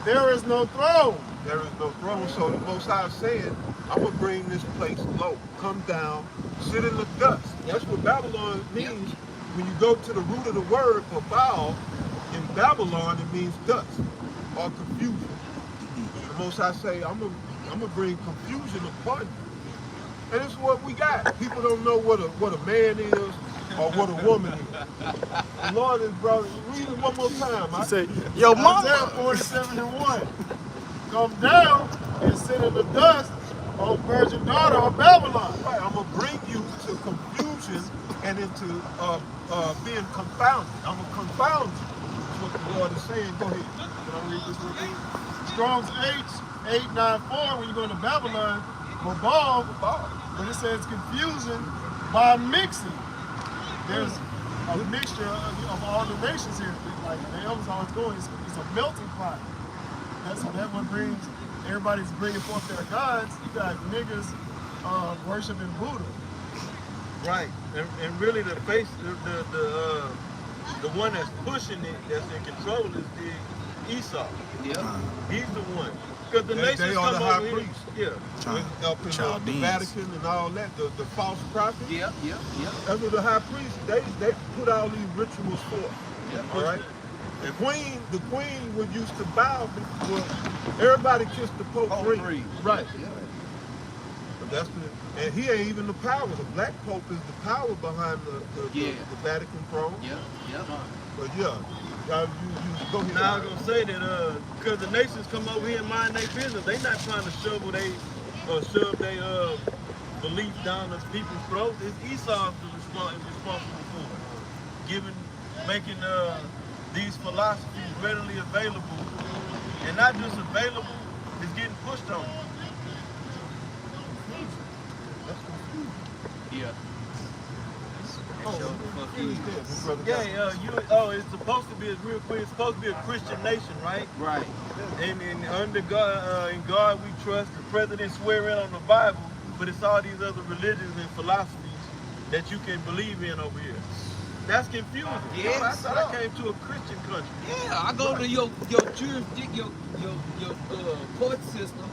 There is no throne. There is no throne. So the Most High is saying, I'm going to bring this place low. Come down, sit in the dust. That's what Babylon means. When you go to the root of the word for Baal, in Babylon, it means dust or confusion. The Most High say, I'm gonna bring confusion upon you. And it's what we got. People don't know what a man is or what a woman is. The Lord has brought it. Read it one more time. He said, yo, mama. Isaiah 47:1. Come down and sit in the dust, O virgin daughter of Babylon. Right, I'm gonna bring you to confusion and into being confounded. I'm gonna confound you. That's what the Lord is saying. Go ahead. Can I read this with you? Strong's H894, when you go into Babylon, Babal, but it says confusion by mixing. There's a mixture of all the nations here. Like the elders always going, it's a melting pot. That's what brings, everybody's bringing forth their gods. You got niggas worshiping Buddha. Right, and really the one that's pushing it, that's in control, is the Esau. Yeah. He's the one. Because the nations They are come the high over priests. here. Up in the Vatican and all that, the false prophets. Yep. That's what the high priests, they put all these rituals forth. All right? The queen would used to bow before everybody kissed the Pope ring. Right. Yeah. But that's and he ain't even the power. The black Pope is the power behind the Vatican throne. Yep. But yeah, you go ahead. Now I'm gonna say that because the nations come over here and mind their business, they not trying to shove their belief down the people's throats. It's Esau responsible for it. Making these philosophies readily available, and not just available, it's getting pushed on you. Yeah. It's supposed to be real quick. It's supposed to be a Christian nation, right? Right. And under God, in God we trust. The president swear in on the Bible, but it's all these other religions and philosophies that you can believe in over here. That's confusing. Yes, I thought I came to a Christian country. Yeah, I go to your jurisdiction, your court system,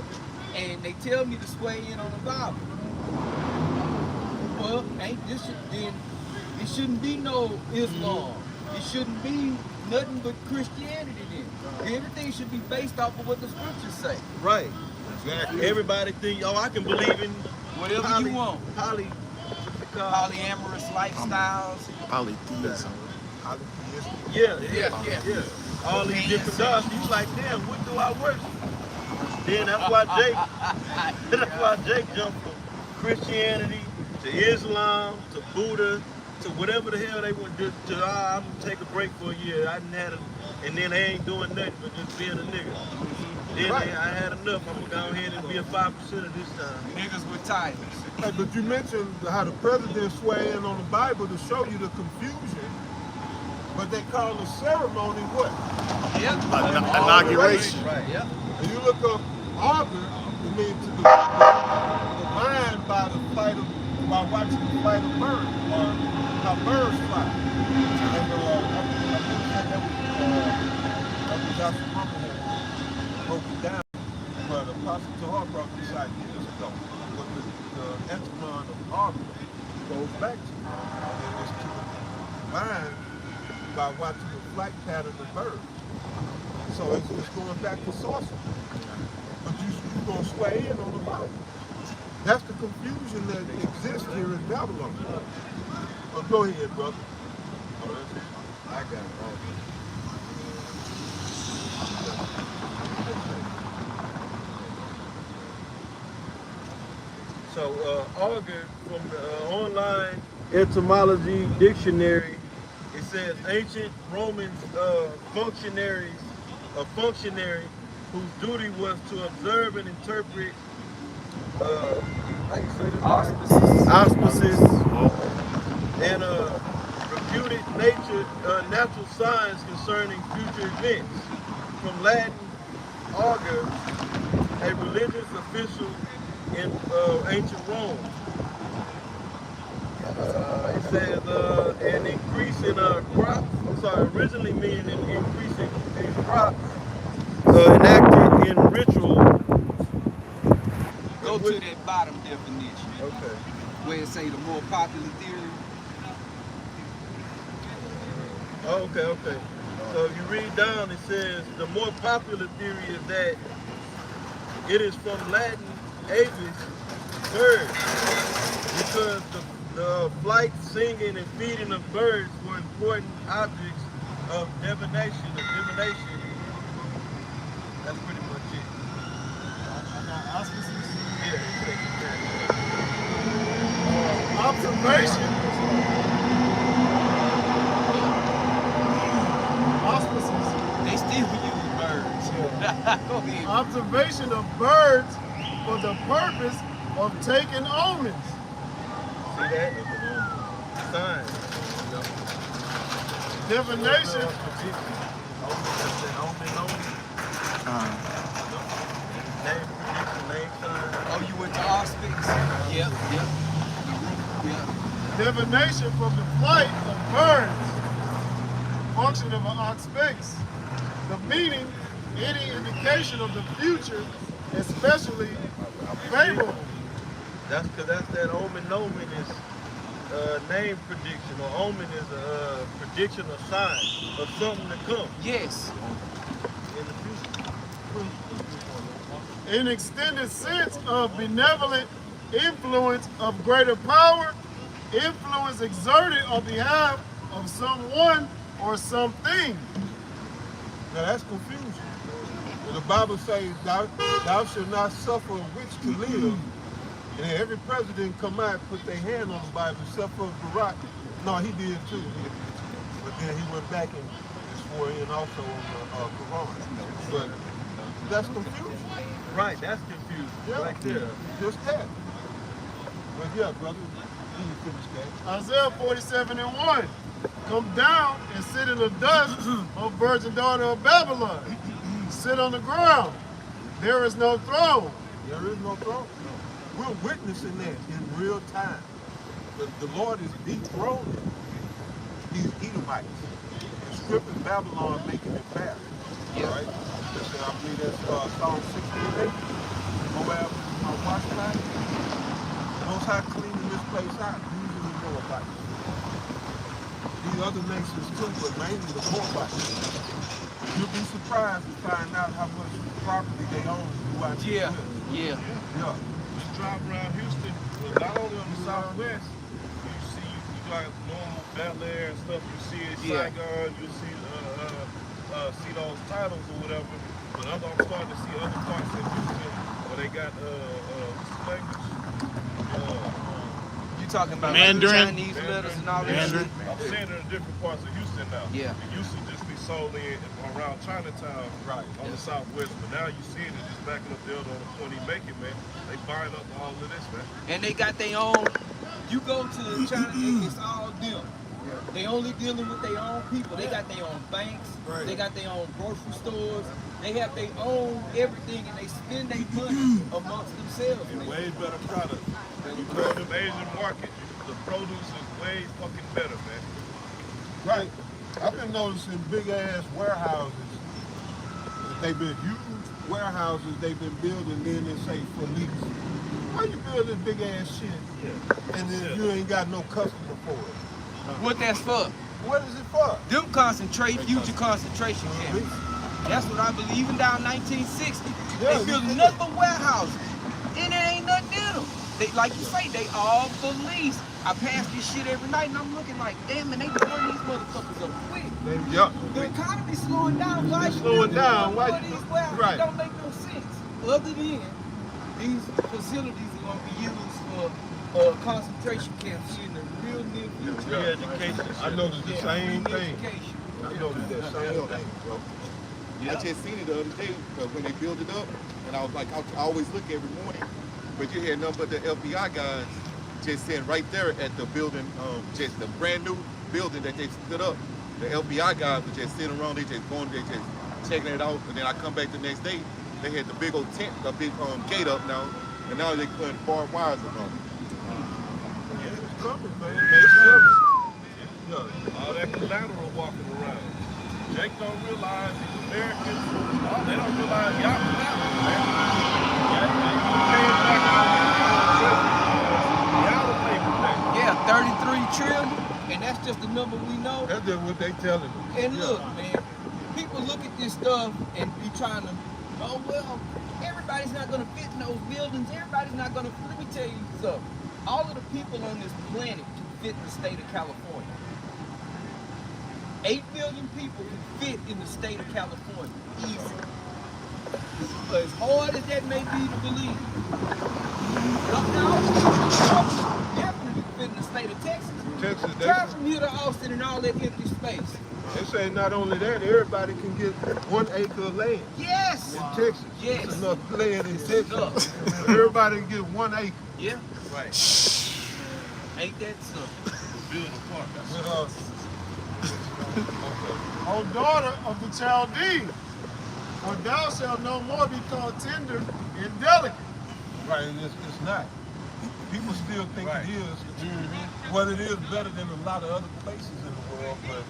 and they tell me to swear in on the Bible. Well, it shouldn't be no Islam. It shouldn't be nothing but Christianity then. Everything should be based off of what the scriptures say. Right. Exactly. Everybody think, I can believe in whatever you want. Polyamorous lifestyles. Polytheism. Yeah. All these different gods. You like, damn, what do I worship? Then that's why Jake jumped from Christianity to Islam to Buddha to whatever the hell they want to do. I'm gonna take a break for a year. And then they ain't doing nothing but just being a nigga. Then I had enough. I'm gonna go ahead and be a 5% of this time. Niggas with titles. Hey, but you mentioned how the president swear in on the Bible to show you the confusion, but they call the ceremony what? Inauguration. Right. Yep. And you look up Augur, it means to the mind by watching the flight of birds, or how birds fly. And I think Dr. Muhammad broke it down, but Apostle Tahar brought this out years ago. But the etymon of Augur goes back to it. And it's to the mind by watching the flight pattern of birds. So it's going back to sorcery. But you're going to swear in on the Bible. That's the confusion that exists here in Babylon. But go ahead, brother. I got it all. So Augur, from the online etymology dictionary, it says ancient Romans functionary whose duty was to observe and interpret auspices and reputed natural signs concerning future events. From Latin, augur, a religious official in ancient Rome. It says an increase in crops. I'm sorry, originally meaning an increase in crops enacted in ritual. Go to that bottom definition. Okay. Where it say the more popular theory. Oh, okay. So if you read down, it says the more popular theory is that it is from Latin avis, bird, because the flight, singing, and feeding of birds were important objects of divination. That's pretty much it. Auspices. Yeah. Observation. Auspices. They still use birds. Go ahead. Observation of birds for the purpose of taking omens. See that? Sign. Divination. Oh, you went to auspice? Yep. Divination from the flight of birds. Function of an auspice. The meaning, any indication of the future, especially favorable. That's because that's that omen. Omen is name prediction, or omen is a prediction or sign of something to come. Yes. In the future. In extended sense of benevolent influence of greater power, influence exerted on behalf of someone or something. Now that's confusion. The Bible says, thou shalt not suffer a witch to live. And every president come out and put their hand on the Bible except for Barack. No, he did too. But then he went back and swore in also on the Quran. But that's confusion. Right, that's confusing. Yeah, right there. Just that. But yeah, brother, you can finish that. Isaiah 47:1. Come down and sit in the dust, O virgin daughter of Babylon. Sit on the ground. There is no throne. There is no throne. We're witnessing that in real time. The Lord is dethroning these Edomites and stripping Babylon, making it bad. Yeah. Right? I believe that's Psalm 68. Moab is my watchman. Most High cleaning this place out, using the Moabites. These other nations too, but mainly the Moabites. You'll be surprised to find out how much property they own throughout the Yeah. years. Yeah. Drive around Houston, but not only on the southwest, you got normal Bel Air and stuff. You see it, Saigon, you see those titles or whatever. But I'm starting to see other parts of Houston where they got what's the language? You talking about Mandarin? like Chinese letters and all that Mandarin. shit? I'm seeing it in different parts of Houston now. Yeah. It used to just be solely around Chinatown, Right. on the southwest, but now you see it just backing up there on the point he making, man. They buying up all of this, man. And they got their own. You go to China, it's all them. They only dealing with their own people. They got their own banks. Right. They got their own grocery stores. They have their own everything, and they spend their money amongst themselves. And way better product. You go to the Asian market, the produce is way fucking better, man. Right. I've been noticing big ass warehouses. They've been huge warehouses they've been building, then they say for lease. Why you build this big ass shit and then you ain't got no customer for it? What that's for? What is it for? Them future concentration camps. That's what I believe. Even down 1960, Yeah, they building nothing but warehouses, and it ain't nothing in them. They, like you say, they all for lease. I pass this shit every night, and I'm looking like, damn, man, they blowing these motherfuckers up quick. Yeah. The economy's slowing down. Why you Slowing building down, more why of you- these warehouses? right. It don't make no sense. Other than these facilities are going to be used for concentration camps in the real near future. Re-education. I noticed the same thing. Education. I noticed that same thing, bro. I just seen it the other day when they built it up, and I was like, I always look every morning, but you hear nothing but the FBI guys just sitting right there at the building, just the brand new building that they stood up. The FBI guys were just sitting around, they just going, they just checking it out, and then I come back the next day, they had the big old tent, a big gate up now, and now they putting barbed wires around it. Yeah, it's coming, man. It's coming. Yeah, all that collateral walking around. Jake don't realize these Americans, they don't realize y'all collateral, man. Yeah, 33 trillion, and that's just the number we know. That's just what they telling us. And look, man, people look at this stuff and be trying to, oh well, everybody's not gonna fit in those buildings. Everybody's not gonna. Let me tell you something. All of the people on this planet can fit in the state of California. 8 billion people can fit in the state of California, easy. As hard as that may be to believe. Definitely fit in the state of Texas. Drive from here to Austin and all that empty space. They say not only that, everybody can get 1 acre of land. Yes. In Texas. Yes. There's enough land in Texas. Everybody can get 1 acre. Yeah. Right. Ain't that something? Build a park. O daughter of the Chaldees, for thou shalt no more be called tender and delicate. Right, and it's not. People still think it is. Well, it is better than a lot of other places in the world, but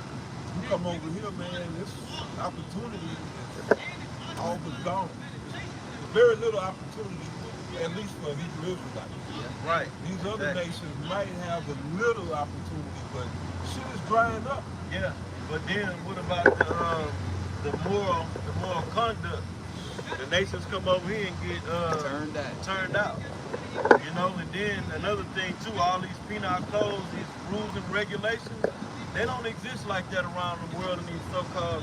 you come over here, man, this opportunity is all but gone. There's very little opportunity, at least for Hebrew Israelites. Right. These other nations might have a little opportunity, but shit is drying up. Yeah, but then what about the moral conduct? The nations come over here and get turned out. You know, and then another thing too, all these penal codes, these rules and regulations, they don't exist like that around the world in these so-called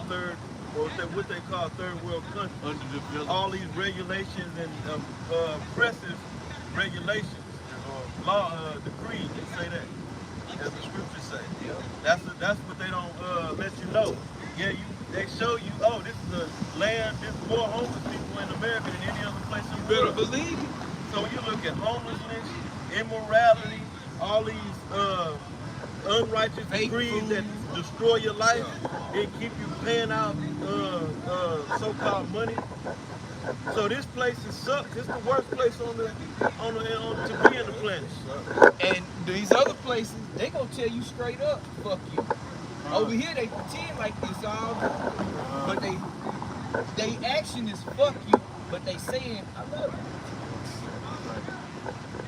what they call third world countries. All these regulations and oppressive regulations or law decrees, they say that. As the scriptures say. That's what they don't let you know. Yeah, they show you, oh, this is a land, there's more homeless people in America than any other place in the world. Better believe it. So when you look at homelessness, immorality, all these unrighteous decrees that destroy your life and keep you paying out so-called money. So this place is sucks. It's the worst place to be in the planet. And these other places, they gonna tell you straight up, fuck you. Over here they pretend like this all, but they action is fuck you, but they saying I love you.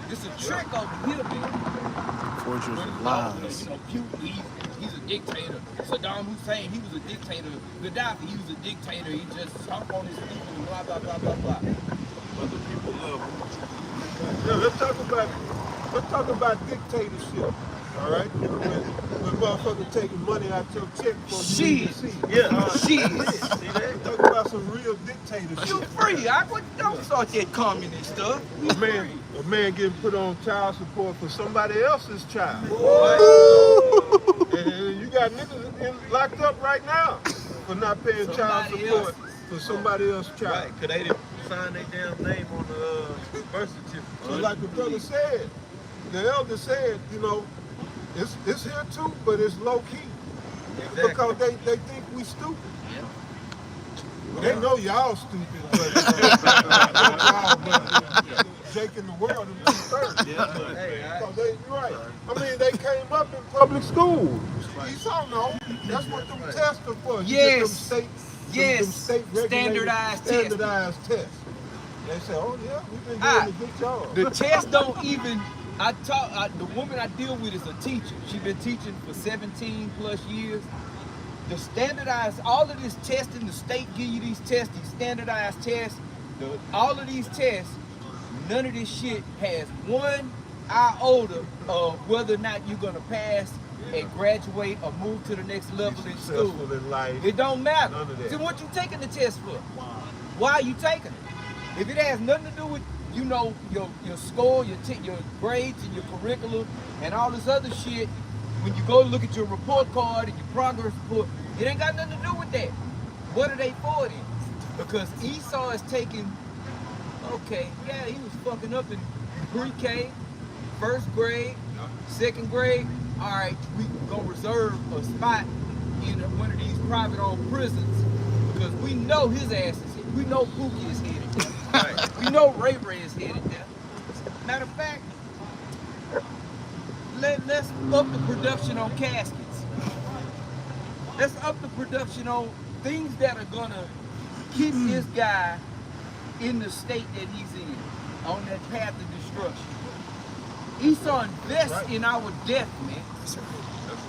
It's a trick over here, man. Fortress of lies. You know, Putin, he's a dictator. Saddam Hussein, he was a dictator. Gaddafi, he was a dictator. He just stomped on his feet and blah, blah, blah, blah, blah. Other people love them. Yeah, let's talk about dictatorship. All right? When motherfuckers taking money out your check for you to see. Yeah. Shit. Talk about some real dictatorship. You free. Don't start that communist stuff. A man getting put on child support for somebody else's child. And you got niggas locked up right now for not paying child support for somebody else's child. Right, because they didn't sign their damn name on the birth certificate. So like the brother said, the elder said, you know, it's here too, but it's low key. Exactly. Because they think we stupid. Yeah. They know y'all stupid, but Jake in the world is two-thirds. Right. I mean, they came up in public school. You don't know. That's what them tests are for. You get them state standardized tests. They say, oh yeah, we've been doing a good job. The tests don't even. The woman I deal with is a teacher. She's been teaching for 17 plus years. The standardized, all of this testing, the state give you these tests, these standardized tests, all of these tests, none of this shit has one iota of whether or not you're gonna pass and graduate or move to the next level in school. In life. It don't matter. None of that. So what you taking the test for? Why are you taking it? If it has nothing to do with, you know, your score, your grades and your curriculum and all this other shit, when you go look at your report card and your progress report, it ain't got nothing to do with that. What are they for then? Because Esau is taking, okay, yeah, he was fucking up in pre-K, first grade, second grade. All right, we gonna reserve a spot in one of these private-owned prisons because we know his ass is here. We know Pookie is headed there. Right. We know Ray Ray is headed there. Matter of fact, let's up the production on caskets. Let's up the production on things that are gonna keep this guy in the state that he's in, on that path of destruction. Esau invests in our death, man. That's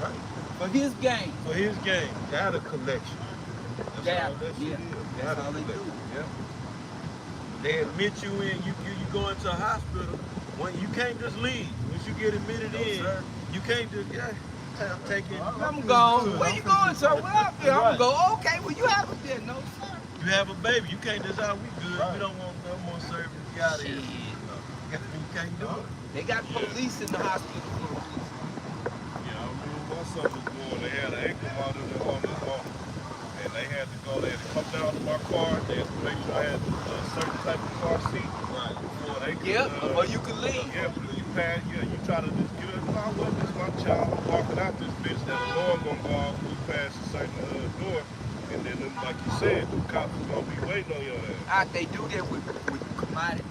right. For his gain. For his game. Data collection. That's all that shit is. That's Data all they do. collection. Yeah. They admit you in, you go into a hospital, when you can't just leave. Once you get admitted in, you can't just, I'm taking. I'm going. Where you going, sir? Well, I'm here. I'm going. Okay, well, you have a there. No, sir. You have a baby, you can't just, we good. We don't want no more service. You out of here. You can't do it. They got police in the hospital for a reason. Yeah, I remember my son was born, they had an ankle monitor on his arm. And they had to go, they had to come down to my car, they had to make sure I had a certain type of car seat. Right. Before they could, or you could leave. Yeah, but you pass, you try to just get up, no, well, this my child, I'm walking out this bitch, that alarm gonna go off, we pass a certain door, and then, like you said, the cops are gonna be waiting on your ass. They do that with commodities.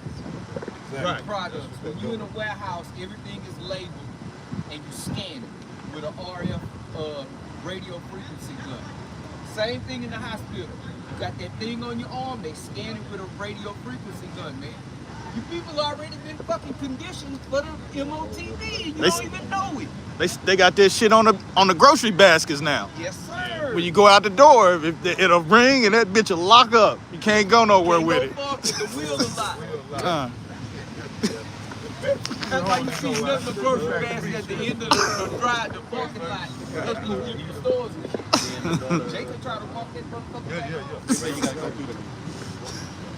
Right. Products. When you're in a warehouse, everything is labeled, and you scan it with an RF radio frequency gun. Same thing in the hospital. You got that thing on your arm, they scan it with a radio frequency gun, man. You people already been fucking conditioned for the MOTV, and you don't even know it. They got this shit on the grocery baskets now. Yes, sir. When you go out the door, it'll ring and that bitch will lock up. You can't go nowhere with it. The wheel a lot. That's why you see nothing but grocery basket at the end of the drive, the parking lot, the stores and shit. Jacob try to walk that motherfucker. Yeah.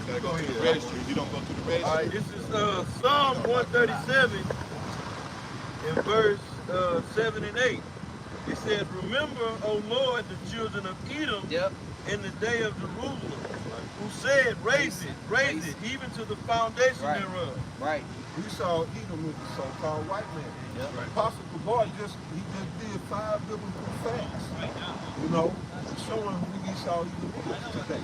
You gotta go through the registry. You don't go through the registry. All right, this is Psalm 137 in verse 7 and 8. It says, "Remember, O Lord, the children of Edom in the day of Jerusalem, who said, raise it, even to the foundation thereof." Right. We saw Edom with the so-called white man. Yep. Right. Apostle Gabar just did 5 biblical facts. You know, showing who Esau Edom is today.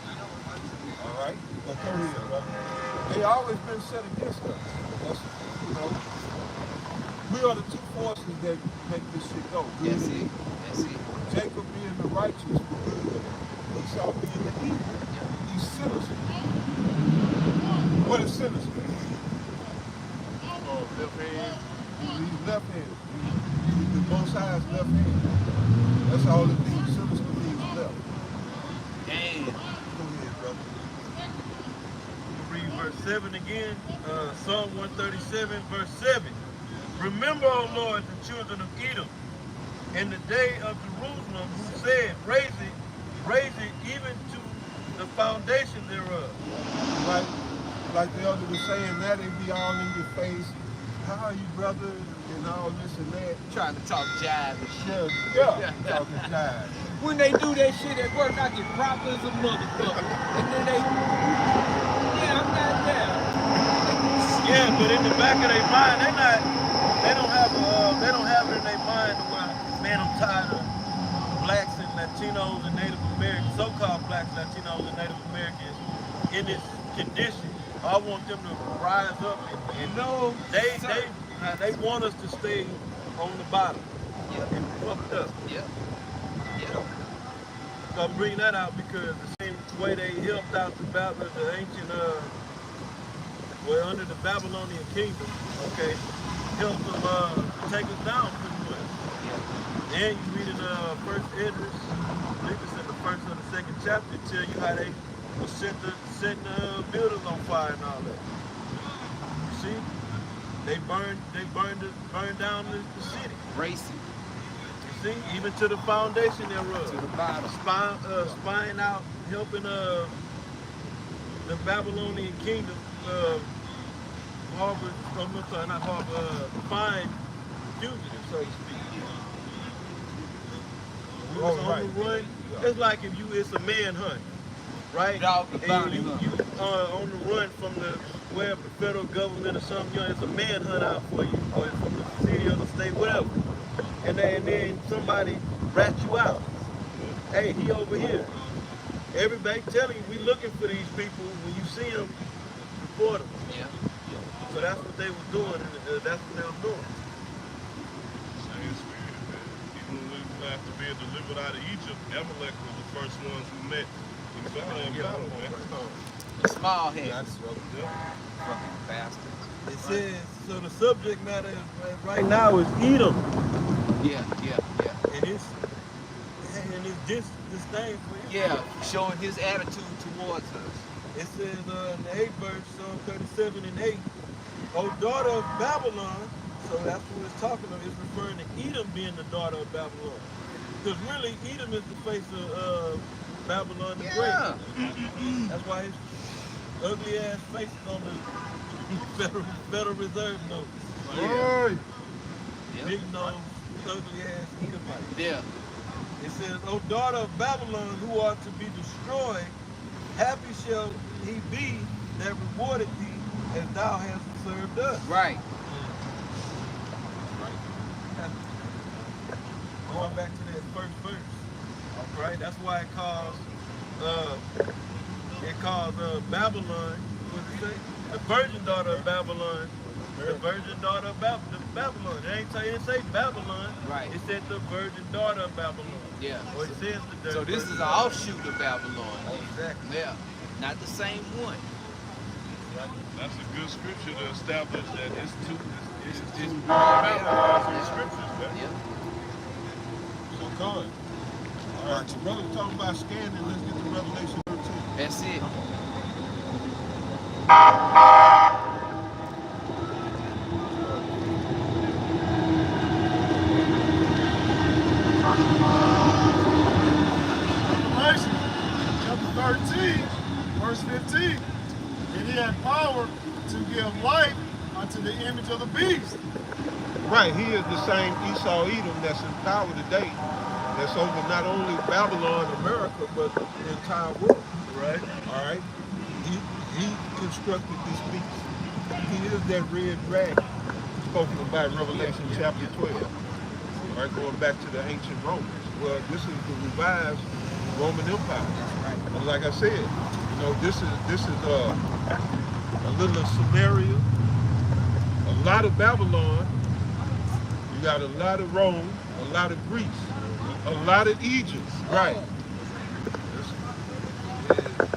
All right? Now come here, brother. They always been set against us. That's, you know, we are the two forces that make this shit go. That's it. Jacob being the righteous, Esau being the evil. He's sinister. What is sinister? Left hand. He's left hand. He's both sides left hand. That's all it means. Sinister means left. Damn. Go ahead, brother. Read verse 7 again. Psalm 137, verse 7. "Remember, O Lord, the children of Edom, in the day of Jerusalem, who said, raise it, even to the foundation thereof." Right? Like the other was saying, that they be all in your face. How are you, brother? And all this and that. Trying to talk jive and shit. Yeah. Talking jive. When they do that shit at work, I get proper as a motherfucker. And then I'm not there. Yeah, but in the back of their mind, they don't have it in their mind where, man, I'm tired of blacks and Latinos and Native Americans, so-called blacks, Latinos, and Native Americans in this condition. I want them to rise up and no, they want us to stay on the bottom and fucked up. So I'm bringing that out because the same way they helped out the ancient, under the Babylonian kingdom, okay, helped them take us down pretty much. And you read in First Esdras, I think it's in the first or the second chapter, it tell you how they was setting the buildings on fire and all that. You see, they burned down the city. Racing. You see, even to the foundation thereof. To the bottom. Spying out, helping the Babylonian kingdom find fugitives, so to speak. We was on the run. It's like if it's a manhunt. Right? And you on the run from the federal government or something, it's a manhunt out for you, or from the city or the state, whatever. And then somebody rat you out. Hey, he over here. Everybody telling you we looking for these people. When you see them, report them. So that's what they were doing, and that's what they were doing. Same spirit, man. Even after being delivered out of Egypt, Amalek was the first ones who met in battle, man. The small heads. Yeah. Fucking bastards. It says, so the subject matter right now is Edom. Yeah. And it's disdain for Israel. Yeah, showing his attitude towards us. It says in the 8th verse, Psalm 37 and 8, O daughter of Babylon, so that's what it's talking about. It's referring to Edom being the daughter of Babylon. Because really, Edom is the face of Babylon the Great. That's why his ugly ass face is on the Federal Reserve notes. Hey. Big nose, ugly ass Edomite. Yeah. It says, O daughter of Babylon, who are to be destroyed, happy shall he be that rewarded thee as thou hast served us. Right. Going back to that first verse, right? That's why it calls Babylon, what does it say? The virgin daughter of Babylon. The virgin daughter of Babylon. It didn't say Babylon. Right. It said the virgin daughter of Babylon. Yeah. Or it says the So this is an offshoot of Babylon. Exactly. Yeah. Not the same one. That's a good scripture to establish that it's two. It's Babylon. It's scriptures, man. Yeah. So Con. All right, the brother talking about scanning. Let's get to Revelation 13. That's it. Revelation chapter 13, verse 15. And he had power to give life unto the image of the beast. Right, he is the same Esau Edom that's in power today. That's over not only Babylon, America, but the entire world. Right. All right. He constructed this beast. He is that red dragon spoken about in Revelation chapter 12. All right, going back to the ancient Romans. Well, this is the revised Roman Empire. And like I said, you know, this is a little of Samaria, a lot of Babylon. You got a lot of Rome, a lot of Greece, a lot of Egypt. Right.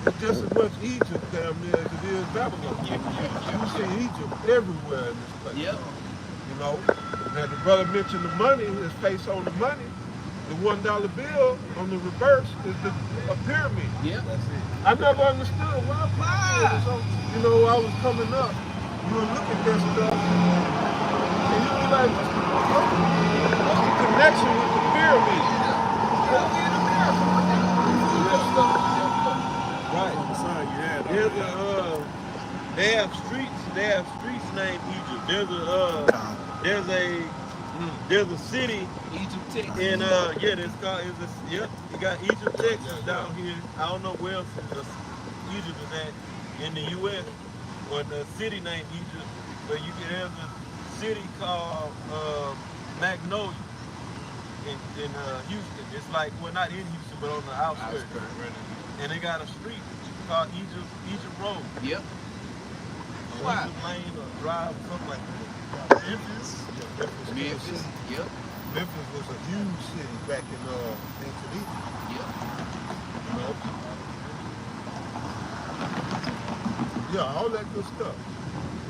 It's just as much Egypt down there as it is Babylon. You see Egypt everywhere in this place. Yep. You know, now the brother mentioned the money, his face on the money. The $1 bill on the reverse is a pyramid. Yep. That's it. I never understood why pyramids. So, you know, I was coming up, you would look at this stuff, and you'd be like, what's the connection with the pyramid? Right. They have streets named Egypt. There's a city Egypt, Texas. in you got Egypt, Texas down here. I don't know where else Egypt is at in the US, or the city named Egypt, but there's a city called Magnolia in Houston. It's like, well, not in Houston, but on the outskirts. And they got a street called Egypt Road. Yep. Wow. Lane or drive, something like that. Memphis. Memphis. Yep. Memphis was a huge city back in ancient Egypt. Yep. You know? Yeah, all that good stuff.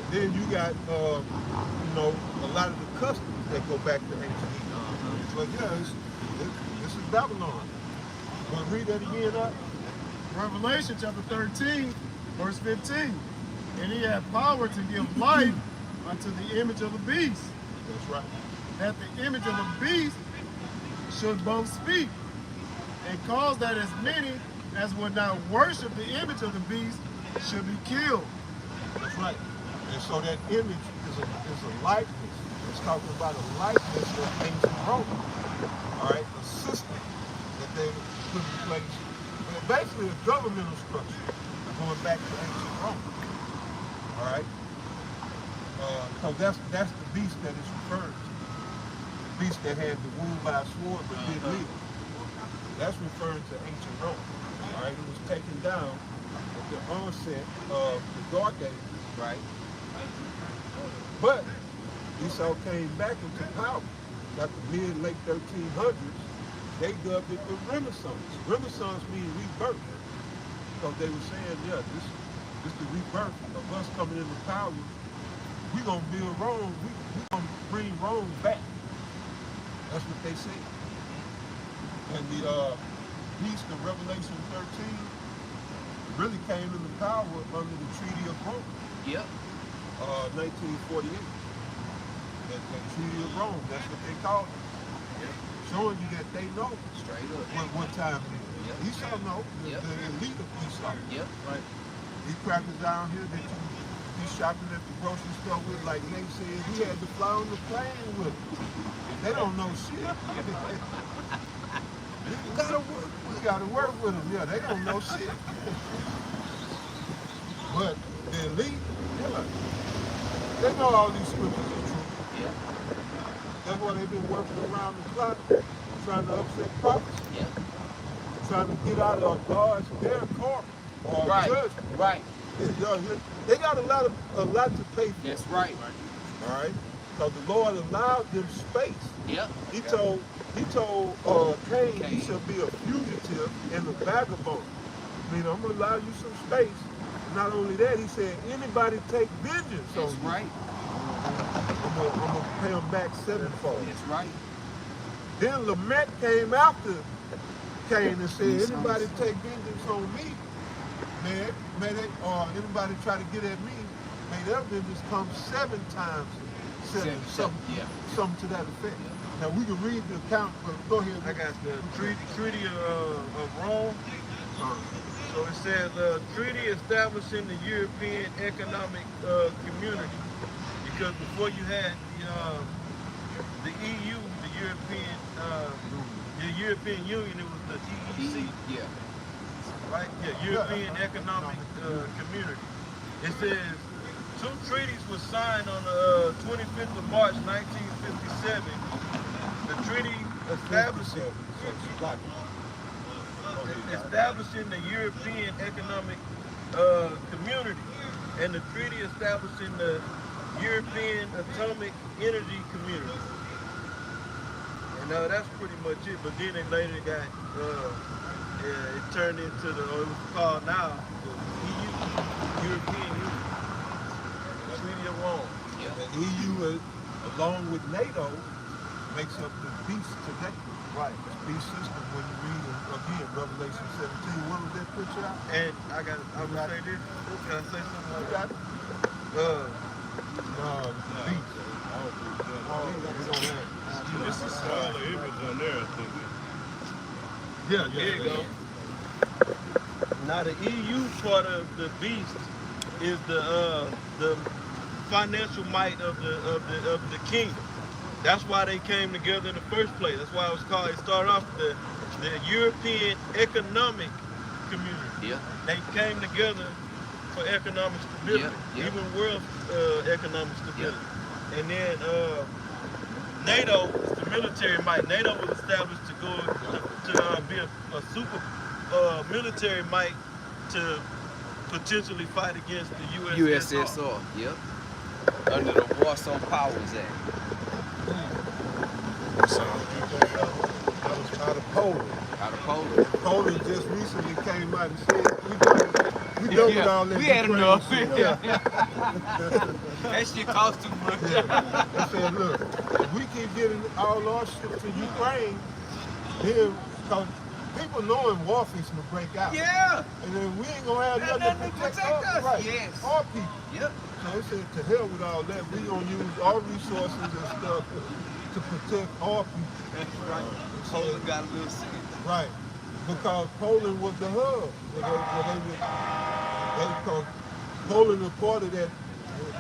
And then you got, you know, a lot of the customs that go back to ancient Egypt. But yeah, this is Babylon. Want to read that again, up? Revelation chapter 13, verse 15. And he had power to give life unto the image of the beast, That's right. that the image of the beast should both speak, and cause that as many as would not worship the image of the beast should be killed. That's right. And so that image is a likeness. It's talking about a likeness of ancient Rome. All right, a system that they put in place. Basically a governmental structure going back to ancient Rome. All right? Because that's the beast that it's referred to. The beast that had the wound by a sword but did live. That's referring to ancient Rome. All right? It was taken down at the onset of the Dark Ages. Right. But Esau came back into power. Like the late 1300s, they dubbed it the Renaissance. Renaissance means rebirth. Because they were saying, yeah, this the rebirth of us coming into power. We're going to build Rome. We're going to bring Rome back. That's what they said. And the beast of Revelation 13 really came into power under the Treaty of Rome. Yep. 1948. The Treaty of Rome, that's what they called it. Yep. Showing you that they know Straight up. what time it is. Yep. Esau know, Yep. the elite of Esau. Yep. Right. These crackers down here that you be shopping at the grocery store with, like Nate said, we had to fly on the plane with them. They don't know shit. We gotta work with them. Yeah, they don't know shit. But the elite, they know all these scriptures are true. Yeah. That's why they've been working around the clock, trying to upset prophets, Yeah. trying to get out of God's their karma or Right. judgment. Right. They got a lot to pay for. That's right. All right, because the Lord allowed them space. Yep. He told Cain, you shall be a fugitive and a vagabond. I mean, I'm gonna allow you some space. Not only that, he said, anybody take vengeance That's on you. right. I'm gonna pay them back sevenfold. That's right. Then Lamech came after Cain and said, anybody take vengeance on me, may they, or anybody try to get at me, may their vengeance come 7 times 7, something to that effect. Now we can read the account, but go ahead. I got the Treaty of Rome. So it says, treaty establishing the European Economic Community. Because before you had the EU, the European Union, it was the EEC. Yeah. Right? Yeah, European Economic Community. It says, 2 treaties were signed on the 25th of March, 1957. The treaty establishing the European Economic Community, and the treaty establishing the European Atomic Energy Community. And that's pretty much it. But then it later got, it turned into it was called now the EU, European Union, the Treaty of Rome. Yeah. The EU, along with NATO, makes up the beast today. Right. The beast system, when you read, again, Revelation 17, what was that picture out? And I'm gonna say this. Can I say something like that? Beast. It's a smaller image on there, I think. Yeah, There you go. Now the EU part of the beast is the financial might of the kingdom. That's why they came together in the first place. That's why it was called. It started off the European Economic Community. Yeah. They came together for economic stability, even world economic stability. And then NATO is the military might. NATO was established to go to be a super military might to potentially fight against the USSR. USSR. Yep. Under the Warsaw Powers Act. That was out of Poland. Out of Poland. Poland just recently came out and said, we done with all that. We had enough. Yeah. That shit cost too much. Yeah. They said, look, if we keep getting all our shit to Ukraine, then, because people knowing war fixing to break out. Yeah. And then we ain't gonna have nothing to protect us. Right. Yes. Our people. Yep. So they said, to hell with all that. We gonna use our resources and stuff to protect our people. That's right. Poland got a little sick. Right. Because Poland was the hub. Because Poland was part of that,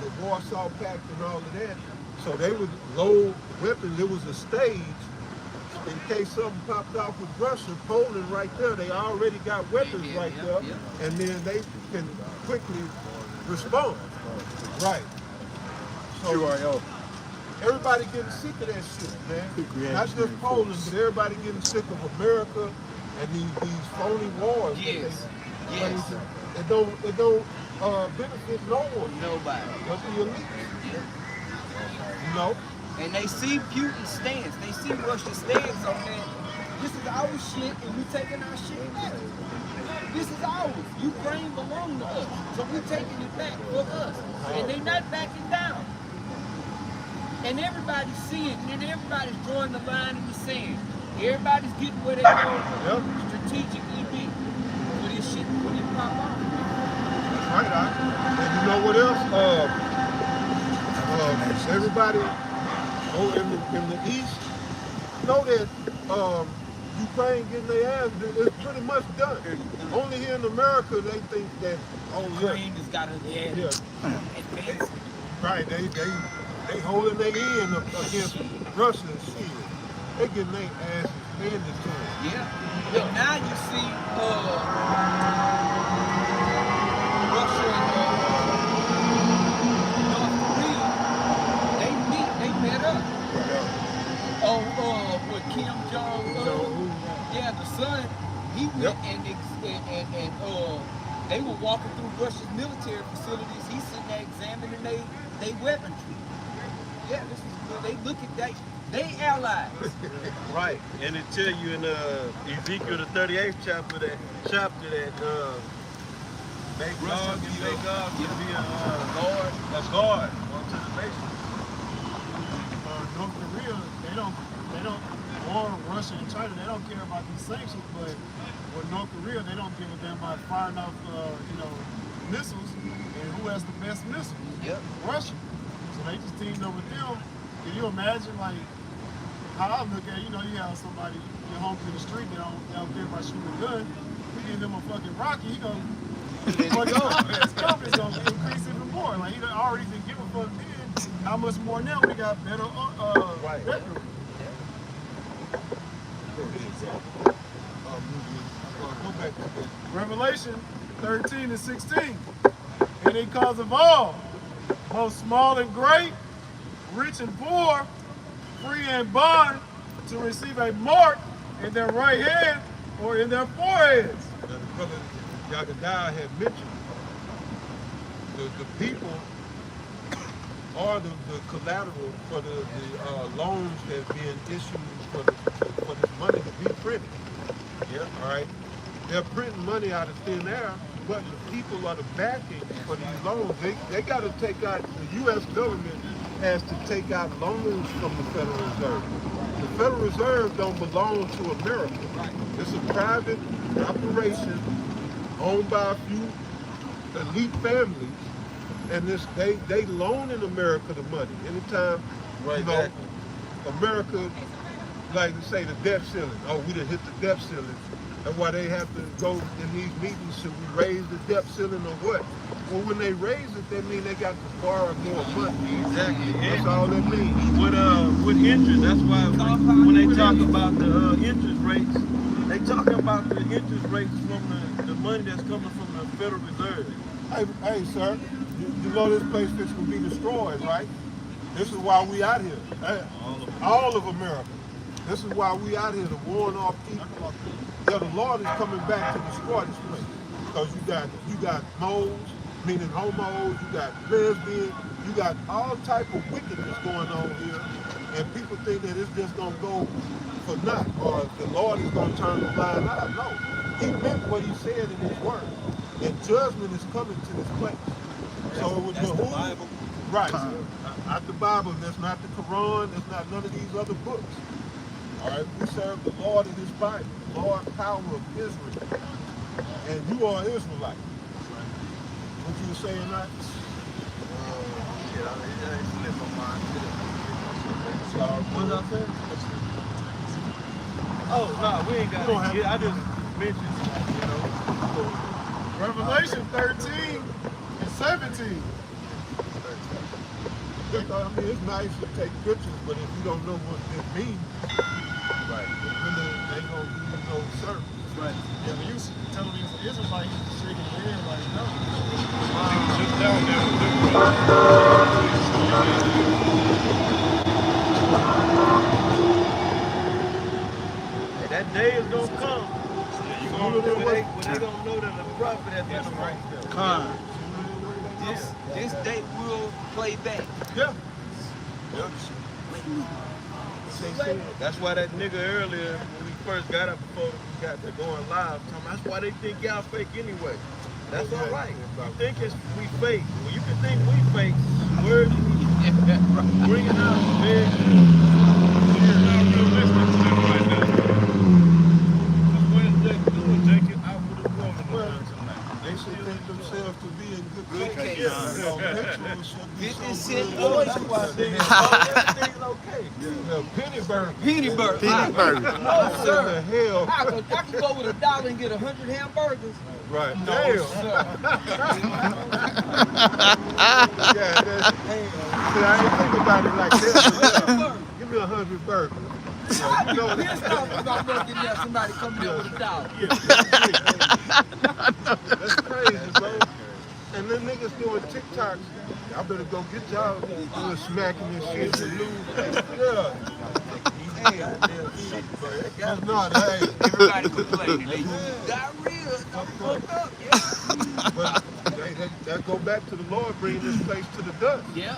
the Warsaw Pact and all of that. So they would load weapons. It was a stage in case something popped off with Russia. Poland right there, they already got weapons right there. And then they can quickly respond. Right. So everybody getting sick of that shit, man. Not just Poland, but everybody getting sick of America and these phony wars. Yes. It don't benefit no one. Nobody. But the elite. You know? And they see Putin's stance. They see Russia's stance on that. This is our shit, and we taking our shit back. This is ours. Ukraine belongs to us, so we taking it back for us. And they not backing down. And everybody's seeing, and everybody's drawing the line in the sand. Everybody's getting where they go strategically be. For this shit, when it pop off. That's right, and you know what else? Everybody in the East know that Ukraine getting their ass, it's pretty much done. Only here in America they think that Ukraine has got a advance. Right, they holding their end up against Russia and shit. They getting their asses handed to them. Yeah. But now you see Russia and North Korea, they met up. With Kim Jong-un, yeah, the son, he went and they were walking through Russia's military facilities. He's sitting there examining they weaponry. Yeah, this is good. They look at they allies. Right, and it tell you in Ezekiel the 38th chapter that Magog can be a guard onto the nation. North Korea, they don't, or Russia and China, they don't care about these sanctions, but with North Korea, they don't give a damn about firing off, missiles, and who has the best missiles? Yep. Russia. So they just teamed up with them. Can you imagine, like, how I look at it, you have somebody, your home in the street, they don't care about shooting a gun, we give them a fucking rocket, he gonna, his confidence gonna increase even more. Like, he already didn't give a fuck then. How much more now? We got better weaponry. Revelation 13 and 16. And he calls of all, both small and great, rich and poor, free and bond, to receive a mark in their right hand or in their foreheads. Now, the brother Yagadiah had mentioned the people are the collateral for the loans that are being issued for this money to be printed. Yeah, all right. They're printing money out of thin air, but the people are the backing for these loans. They got to take out, the U.S. government has to take out loans from the Federal Reserve. The Federal Reserve don't belong to America. It's a private operation owned by a few elite families, and they loan in America the money. Anytime, America, like to say the debt ceiling. Oh, we done hit the debt ceiling. That's why they have to go in these meetings, should we raise the debt ceiling or what? Well, when they raise it, that means they got to borrow more money. Exactly. That's all that means. With interest, that's why when they talk about the interest rates, they talking about the interest rates from the money that's coming from the Federal Reserve. Hey, sir, you know this place is going to be destroyed, right? This is why we out here. All of America. This is why we out here to warn our people. Yeah, the Lord is coming back to destroy this place. Because you got moles, meaning homos, you got lesbians, you got all type of wickedness going on here. And people think that it's just going to go for naught, or the Lord is going to turn the blind eye. No, he meant what he said in his word. And judgment is coming to this place. So it would behoove, the Bible. Right, not the Bible, that's not the Quran, that's not none of these other books. All right, we serve the Lord in his Bible, the Lord power of Israel. And you are Israelite. What you were saying, right? What did I say? Oh, no, we ain't got it. Yeah, I just mentioned, Revelation 13 and 17. I mean, it's nice to take pictures, but if you don't know what it means, right, really, they gonna give you no service. Right. Yeah, but you telling me it's Israelite, he's shaking his head like, no. Just down there. that day is going to come. When they don't know that the prophet has been among them. This day will play back. Yeah. That's why that nigga earlier, when we first got up before we got to going live, that's why they think y'all fake anyway. That's all right. You think we fake. Well, you can think we fake. Words bring it out, man. You're not realistic to them right now. Because what is they doing, taking out with a woman tonight? They should think themselves to be in good case. case. Rituals should be 50 so cent good. boys. That's why everything's okay. Penny burger. Penny burger. Penny burger. No, What sir. the hell? I could go with $1 and get 100 hamburgers. Right. No, Damn. sir. Yeah, that's, see, I ain't think about it like that. Give me 100 burgers. Yeah, you know Here's that. something about looking at somebody coming in with $1. That's crazy, bro. And then niggas doing TikToks. I better go get y'all doing smacking and shit and lose. Yeah. No, hey. Everybody complaining. They diarrhea. Fucked up. Yeah. But that go back to the Lord bringing this place to the dust. Yeah.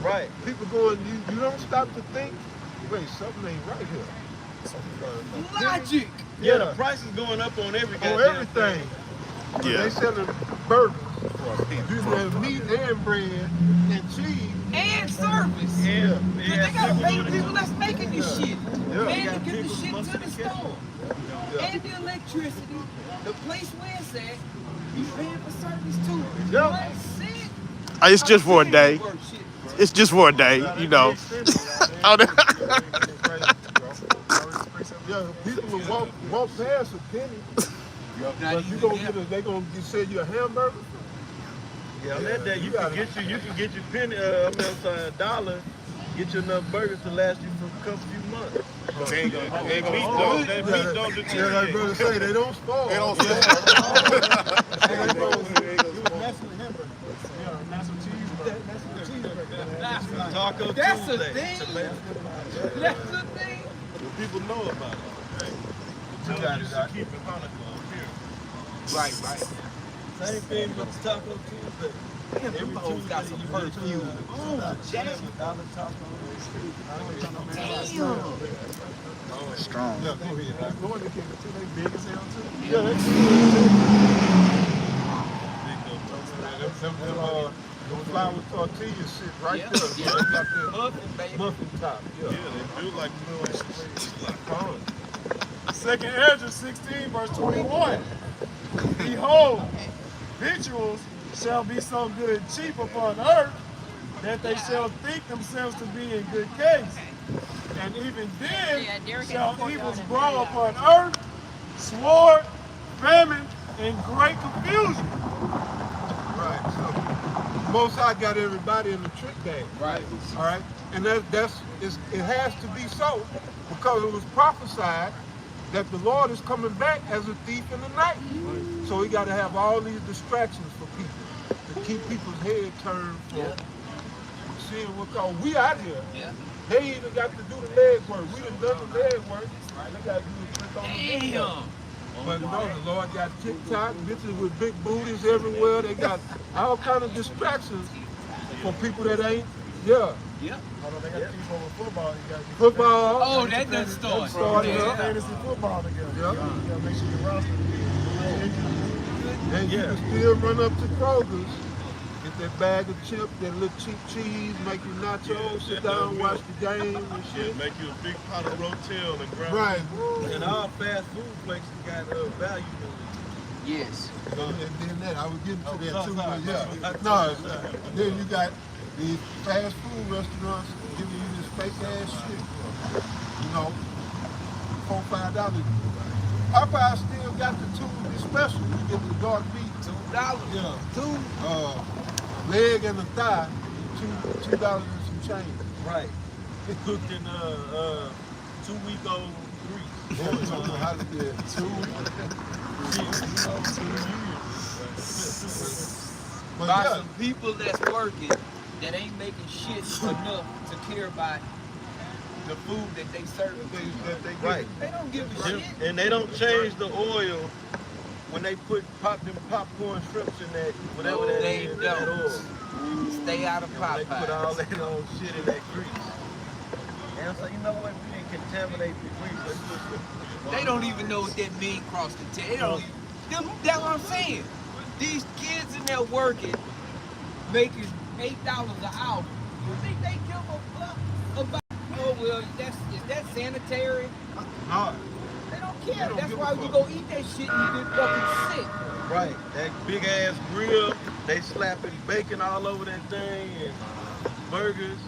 Right. People going, you don't stop to think, wait, something ain't right here. Logic. Yeah, the price is going up on every On goddamn everything. Yeah. They selling burgers. You have meat and bread and cheese. And service. Yeah. Cause they gotta pay the people that's making this shit. Yeah. And to get the shit to the store. And the electricity. The place where it's at. You paying for service too. Yeah. That's it. It's just for a day. It's just for a day, you know. Yeah, people will walk past a penny. But you gonna they gonna say you a hamburger? Yeah, on that day you can get your penny, $1, get you enough burgers to last you for a couple few months. They ain't gonna meat don't Yeah, deteriorate. like brother say, they don't spoil. They don't spoil. Taco That's a Tuesday. thing. That's the thing. People know about it. Tell them you should keep it Hanukkah up here. Right. Same thing with Taco Tuesday. Damn, them hoes got some perfume. Oh, Jack. Strong. Yeah, go ahead. Big as hell too. Yeah, that's them flour tortilla shit right Yeah, there. yeah. They got that Muffin, baby. muffin top. Yeah, they build like Fun. Second Ezra 16, verse 21. Behold, victuals shall be so good and cheap upon earth that they shall think themselves to be in good case. And even then shall evils grow upon earth, sword, famine, and great confusion. Right. So Most High got everybody in the trick bag. Right. All right. And it has to be so because it was prophesied that the Lord is coming back as a thief in the night. So we got to have all these distractions for people to keep people's head turned for seeing what called we out here. Yeah. They even got to do the leg work. We done done the leg work. They got to do the trick on the video. Damn. But no, the Lord got TikTok, bitches with big booties everywhere. They got all kind of distractions for people that ain't, Yeah. Although they got to keep over football, you got to keep football. Oh, that done started. started Yeah. up. fantasy football together. Yeah. You gotta make sure your roster And you can still run up to Kroger's, get that bag of chips, that little cheap cheese, make you nachos, sit down, watch the game and shit. Make you a big pot of rotel and ground. Right. And all fast food places got value to Yes. And then that, I was getting to that too, but yeah. No, then you got these fast food restaurants giving you this fake ass shit. You know, $4, $5. Popeye still got the two special. You get the dark meat. $2. Yeah. Two. Leg and the thigh, $2 and some change. Right. Cooked in 2-week-old grease. Boy, so how to get But By yeah, some people that's working that ain't making shit enough to care about the food that they serve. that they get. Right. They don't give a shit. And they don't change the oil when they pop them popcorn shrimps in that, whatever that they is, in that don't. oil. Stay out of And they put all Popeyes. that old shit in that grease. And so you know what? We didn't contaminate the grease. Let's put some. They don't even know what that mean cross the tail. They don't even, that's what I'm saying. These kids in there working, making $8 an hour. You think they give a fuck about, oh well, is that sanitary? No. They don't care. They don't That's give a why you fuck. go eat that shit and you get fucking sick. Right. That big ass grill, they slapping bacon all over that thing and burgers.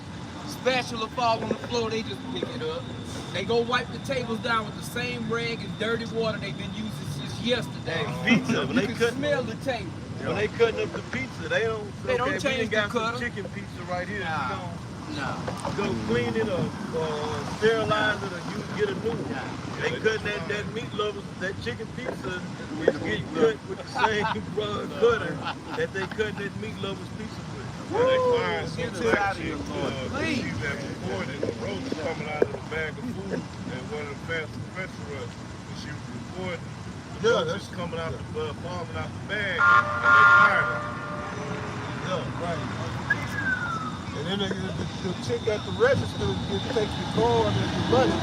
Spatula fall on the floor, they just pick it up. They go wipe the tables down with the same rag and dirty water they've been using since yesterday. Pizza. When You they can cut smell the table. When they cutting up the pizza, they don't. They don't we change got the some cutter. chicken pizza right here. Nah. You No. go clean it or sterilize it, or you get a new one. They cutting that meat lovers, that chicken pizza is getting cut with the same cutter that they cut that meat lovers pizza with. And they find some Get it black out of chick, here, Lord. she that recorded the roach coming out of the bag of food at one of the fast restaurants. And she was recording the roaches coming out the falling out the bag, and they fired her. Yeah, right. And then the chick at the register just takes the card and the money.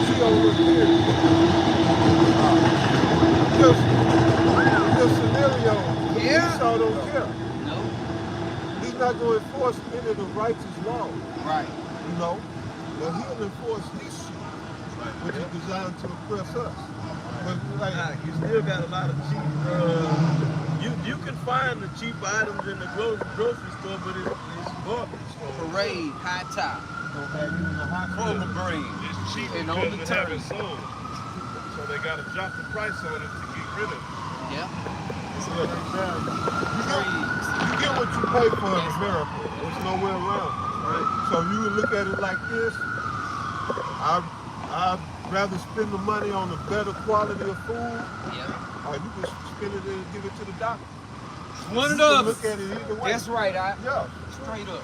She over here. Just scenario. The police all don't care. No. He's not going to enforce any of the righteous laws. Right. You know? But he'll enforce this shit, which is designed to oppress us. But like, You still got a lot of cheap. You can find the cheap items in the grocery store, but it's garbage. Parade, high top, Kroger brand. It's cheap And on because the they haven't turn. sold. So they got to drop the price on it to get rid of it. Yeah. you get what you pay for in America. There's nowhere around. Right? So you would look at it like this. I'd rather spend the money on a better quality of food, Yeah. or you can spend it and give it to the doctor. One of You can those. look at it either way. That's right. Yeah. Straight up.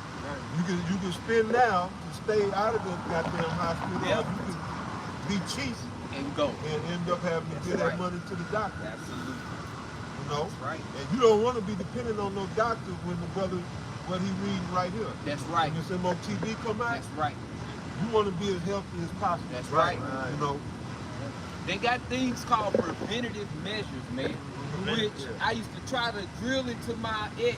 You can spend now to stay out of the goddamn hospital, or you can be cheap And go. and end up having to give that money to the doctor. Absolutely. You know? That's right. And you don't want to be dependent on no doctor when the brother, what he reading right here. That's right. When this MOTB come out, That's right. you want to be as healthy as possible. That's right. You know? They got things called preventative measures, man, which I used to try to drill into my ex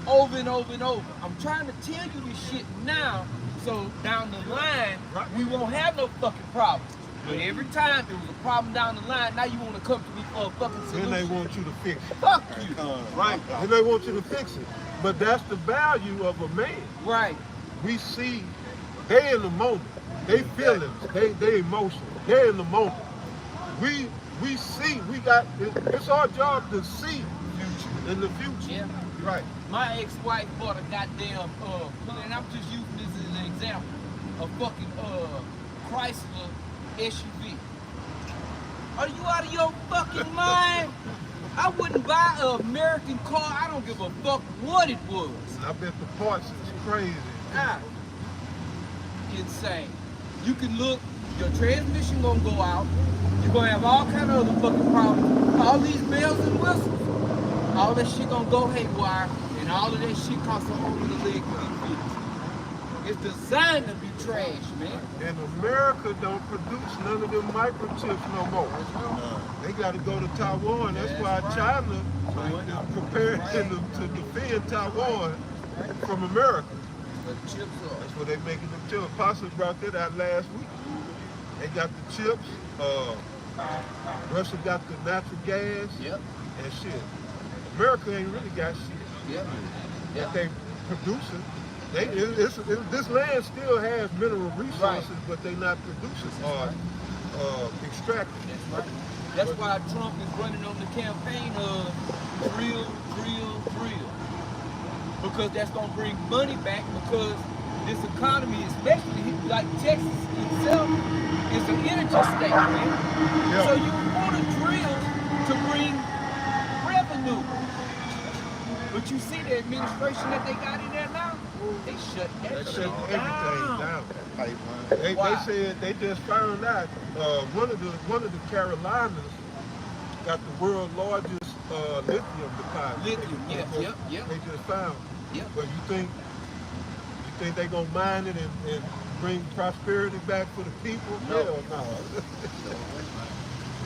over and over and over. I'm trying to tell you this shit now, so down the line, we won't have no fucking problems. But every time there was a problem down the line, now you want to come to me for a fucking solution. Then they want you to fix it. Fuck you. Right. And they want you to fix it. But that's the value of a man. Right. We see, they in the moment. They feelings, they emotions. They're in the moment. We see, it's our job to see in the future. Yeah. Right. My ex-wife bought a goddamn, and I'm just using this as an example, a fucking Chrysler SUV. Are you out of your fucking mind? I wouldn't buy an American car. I don't give a fuck what it was. I bet the parts is crazy. Ah, insane. You can look, your transmission gonna go out. You're gonna have all kind of other fucking problems. All these bells and whistles. All that shit gonna go haywire, and all of that shit costs a whole other leg to be fixed. It's designed to be trash, man. And America don't produce none of them microchips no more. They got to go to Taiwan. That's why China is preparing to defend Taiwan from America. That's what they're making them chips. Posse brought that out last week. They got the chips. Russia got the natural gas. Yep. And shit. America ain't really got shit. Yep. That they producing. This land still has mineral resources, but they're not producing or extracting. That's right. That's why Trump is running on the campaign of drill. Because that's gonna bring money back, because this economy, especially like Texas itself, is an energy state, man. Yeah. So you want to drill to bring revenue. But you see the administration that they got in there now, they shut that They shit shut everything down. They Why? said they just found out one of the Carolinas got the world's largest lithium deposit. Lithium, yeah, They just found. Yep. But you think they gonna mine it and bring prosperity back for the people? No. Hell no.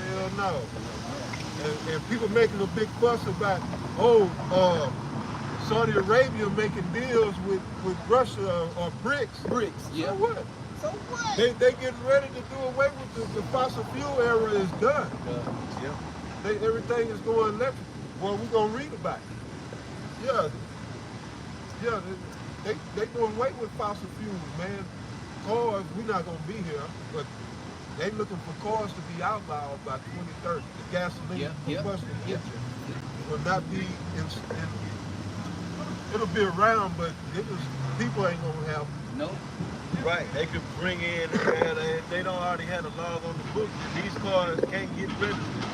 Hell no. And people making a big fuss about, Saudi Arabia making deals with Russia or BRICS. BRICS, yeah. So what? So what? They getting ready to do away with the fossil fuel era is done. Yeah. Everything is going electric. Well, we're gonna read about it. Yeah. They doing away with fossil fuels, man. Cars, we're not gonna be here, but they looking for cars to be outlawed by 2030. The gasoline combustion engine will not be it'll be around, but people ain't gonna have. No. Right, they could bring in, they don't already have the laws on the books, and these cars can't get registered.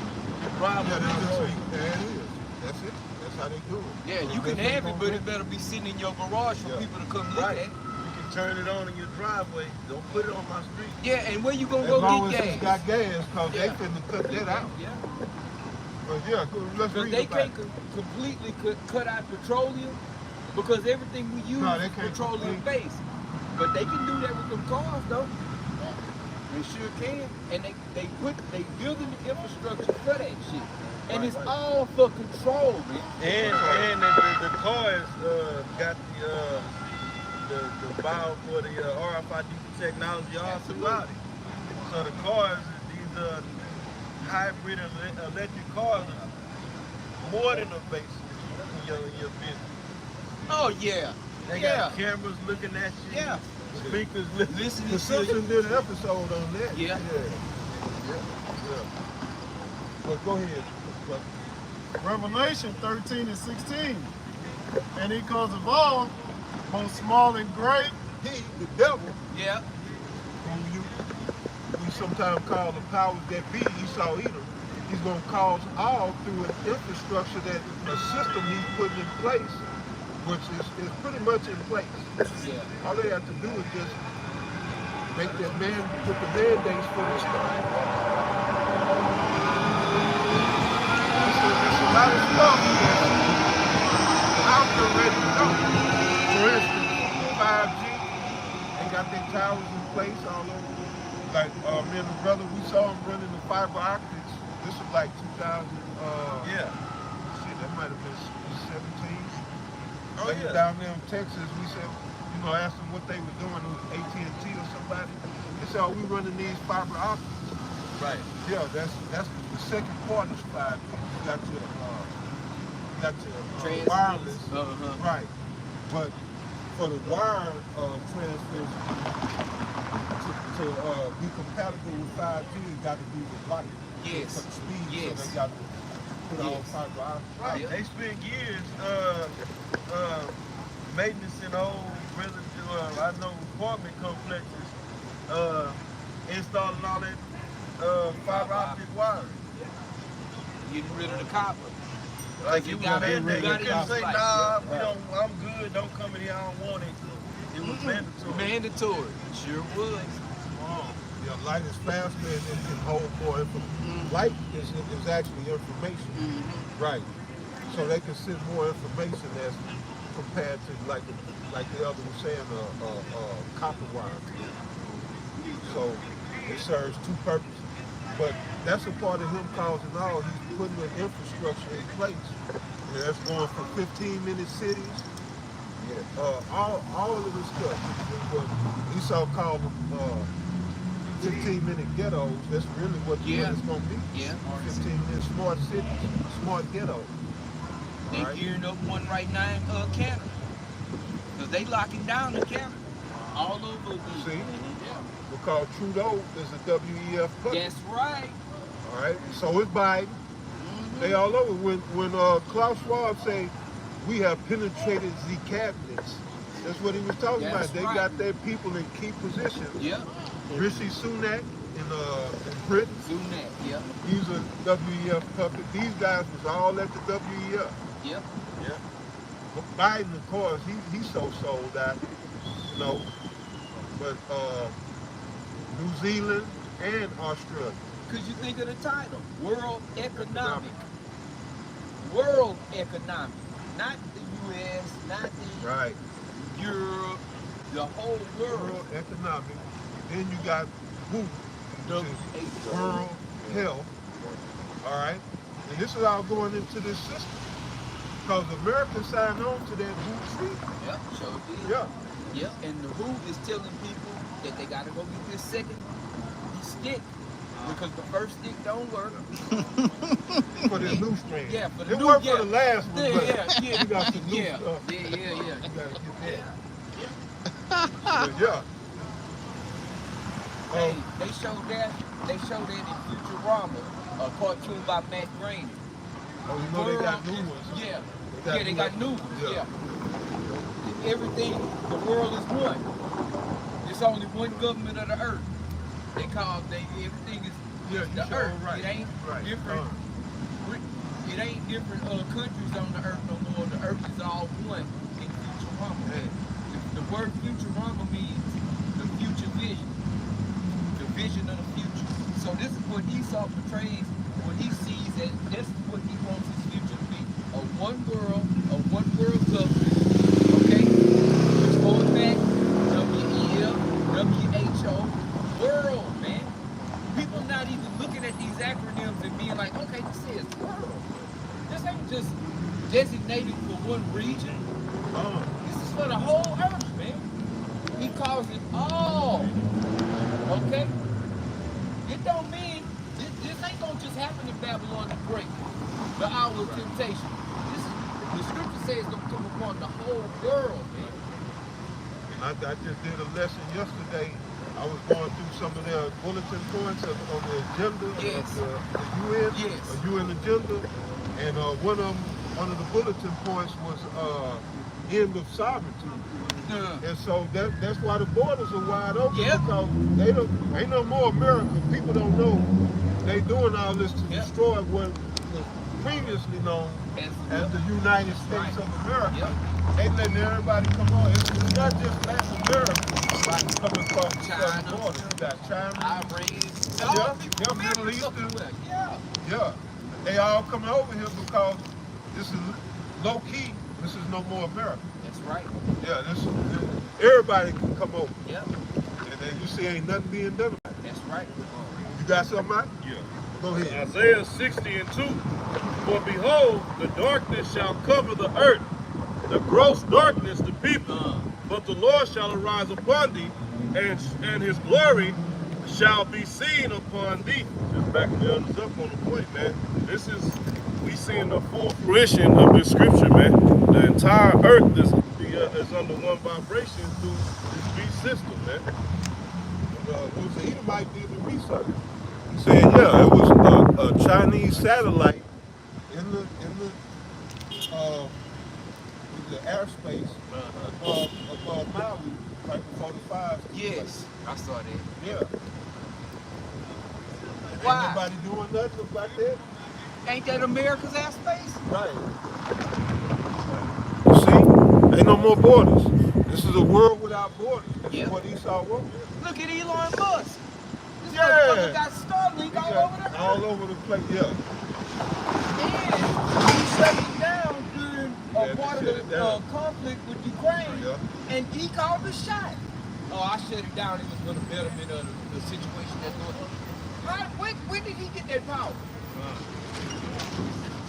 There it is. That's it. That's how they do it. Yeah, you can have it, but it better be sitting in your garage for people to come look at. You can turn it on in your driveway. Don't put it on my street. Yeah, and where you gonna As go long get as gas? it's got gas, because they finna cut that out. Yeah. But yeah, let's Because read they about can't completely cut out petroleum, because everything we use is petroleum based. But they can do that with them cars though. They sure can. And they building the infrastructure for that shit. And it's all for control, man. And the cars got the valve for the RFID technology all throughout it. So the cars, these hybrid electric cars are more than a base in your business. Oh yeah. They got cameras looking at you. Yeah. Speakers listening. The Simpsons did an episode on that. Yeah. Well, go ahead. Revelation 13 and 16. And he calls of all, both small and great. He, the devil, Yeah. who we sometimes call the powers that be, Esau Edom, he's going to cause all through an infrastructure that a system he's putting in place, which is pretty much in place. Yeah. All they have to do is just make that put the mandates for this stuff. There's a lot of stuff that's out there ready to go. For instance, 5G, they got their towers in place all over. Like me and the brother, we saw him running the fiber optics. This was like 2000. That might have been 17. Down there in Texas, we said, asked them what they were doing. It was AT&T or somebody. They said, we running these fiber optics. Right. Yeah, that's the second part is 5G. You got your wireless. Right. But for the wire transmission to be compatible with 5G, it got to be with light. Yes. For the speed, Yes. so they got to put all fiber optics. Right. They spend years maintenance in old apartment complexes, installing all that fiber optic wiring. Getting rid of the copper. Like you got mandate. You couldn't say, nah, I'm good, don't come in here, I don't want it. It was mandatory. Mandatory. Sure was. Yeah, light is faster and it can hold more information. Light is actually information. Right. So they can send more information as compared to like the other was saying, copper wire. So it serves two purposes. But that's a part of him causing all. He's putting an infrastructure in place. And that's going from 15-minute cities. All of this stuff. What Esau called them 15-minute ghettos. That's really what it's going to be. Yeah. 15-minute smart cities, smart ghettos. They're gearing up one right now in Canada. Because they locking down in Canada. All over again. See? Because Trudeau is a WEF puppet. That's right. All right, so it's Biden. They all over. When Klaus Schwab say we have penetrated the cabinets, that's what he was talking about. They got their people in key positions. Yeah. Rishi Sunak in Britain. Sunak, yeah. He's a WEF puppet. These guys was all at the WEF. Yep. Yeah. But Biden, of course, he's so sold out, But New Zealand and Australia. Because you think of the title, World Economic. World Economic. Not the U.S., not the Right. Europe, the whole world. World economic. Then you got WHO, which is World Health. All right. And this is all going into this system. Because America signed on to that WHO treaty. Yep, sure did. Yeah. Yep, and the WHO is telling people that they gotta go get this second stick because the first stick don't work. For this new strain. Yeah, for the it new, worked yeah. for the last one, but Yeah. you got some new Yeah. stuff. Yeah. You gotta get that. But yeah. Hey, they showed that in Futurama, a cartoon by Matt Groening. Oh, you know they got new ones. Yeah. They They got new ones. Yeah. Everything, the world is one. There's only one government of the earth. Everything is the earth. Right. It ain't Right. different. It ain't different countries on the earth no more. The earth is all one in Futurama. Hey. The word Futurama means the future vision. The vision of the future. So this is what Esau portrays when he sees that this is what he wants his future to be. A one world government. Okay? Which goes back WEF, WHO, world, man. People not even looking at these acronyms and being like, okay, this says world. This ain't just designated for one region. This is for the whole earth, man. He calls it all. Okay? It don't mean this ain't gonna just happen in Babylon the Great, the hour of temptation. The scripture says it's gonna come upon the whole world, man. I just did a lesson yesterday. I was going through some of their bulletin points on the agenda of the UN, UN agenda, and one of the bulletin points was end of sovereignty. And so that's why the borders are wide open because ain't no more America. People don't know they doing all this to destroy what was previously known as the United States of America. They letting everybody come on. It's not just Latin America coming across the border. You got China, Middle Eastern. Yeah. They all coming over here because this is low key. This is no more America. That's right. Yeah, everybody can come over. Yeah. And then you see ain't nothing being done about it. That's right. You got something, Mike? Yeah. Go ahead. Isaiah 60:2. For behold, the darkness shall cover the earth, the gross darkness the people. But the Lord shall arise upon thee, and his glory shall be seen upon thee. Just backing the others up on the point, man. We seeing the full fruition of this scripture, man. The entire earth is under one vibration through this beast system, man. It was an Edomite did the research. He said, yeah, it was a Chinese satellite in the airspace above Maui right before the fires. Yes, I saw that. Yeah. Why? Ain't nobody doing nothing about that. Ain't that America's airspace? Right. You see? Ain't no more borders. This is a world without borders. That's what Esau wrote. Look at Elon Musk. This Yeah. motherfucker got Starlink all over the place. Yeah. And he shut it down during a part of the conflict with Ukraine, and he called the shot. Oh, I shut it down. It was for the betterment of the situation that's going on. When did he get that power?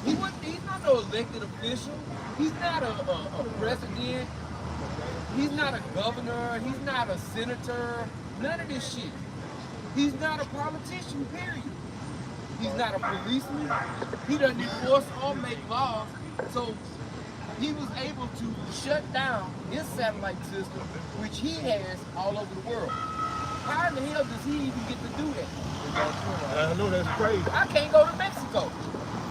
He's not no elected official. He's not a president. He's not a governor. He's not a senator. None of this shit. He's not a politician, period. He's not a policeman. He doesn't enforce or make laws. So he was able to shut down his satellite system, which he has all over the world. How in the hell does he even get to do that? I know that's crazy. I can't go to Mexico.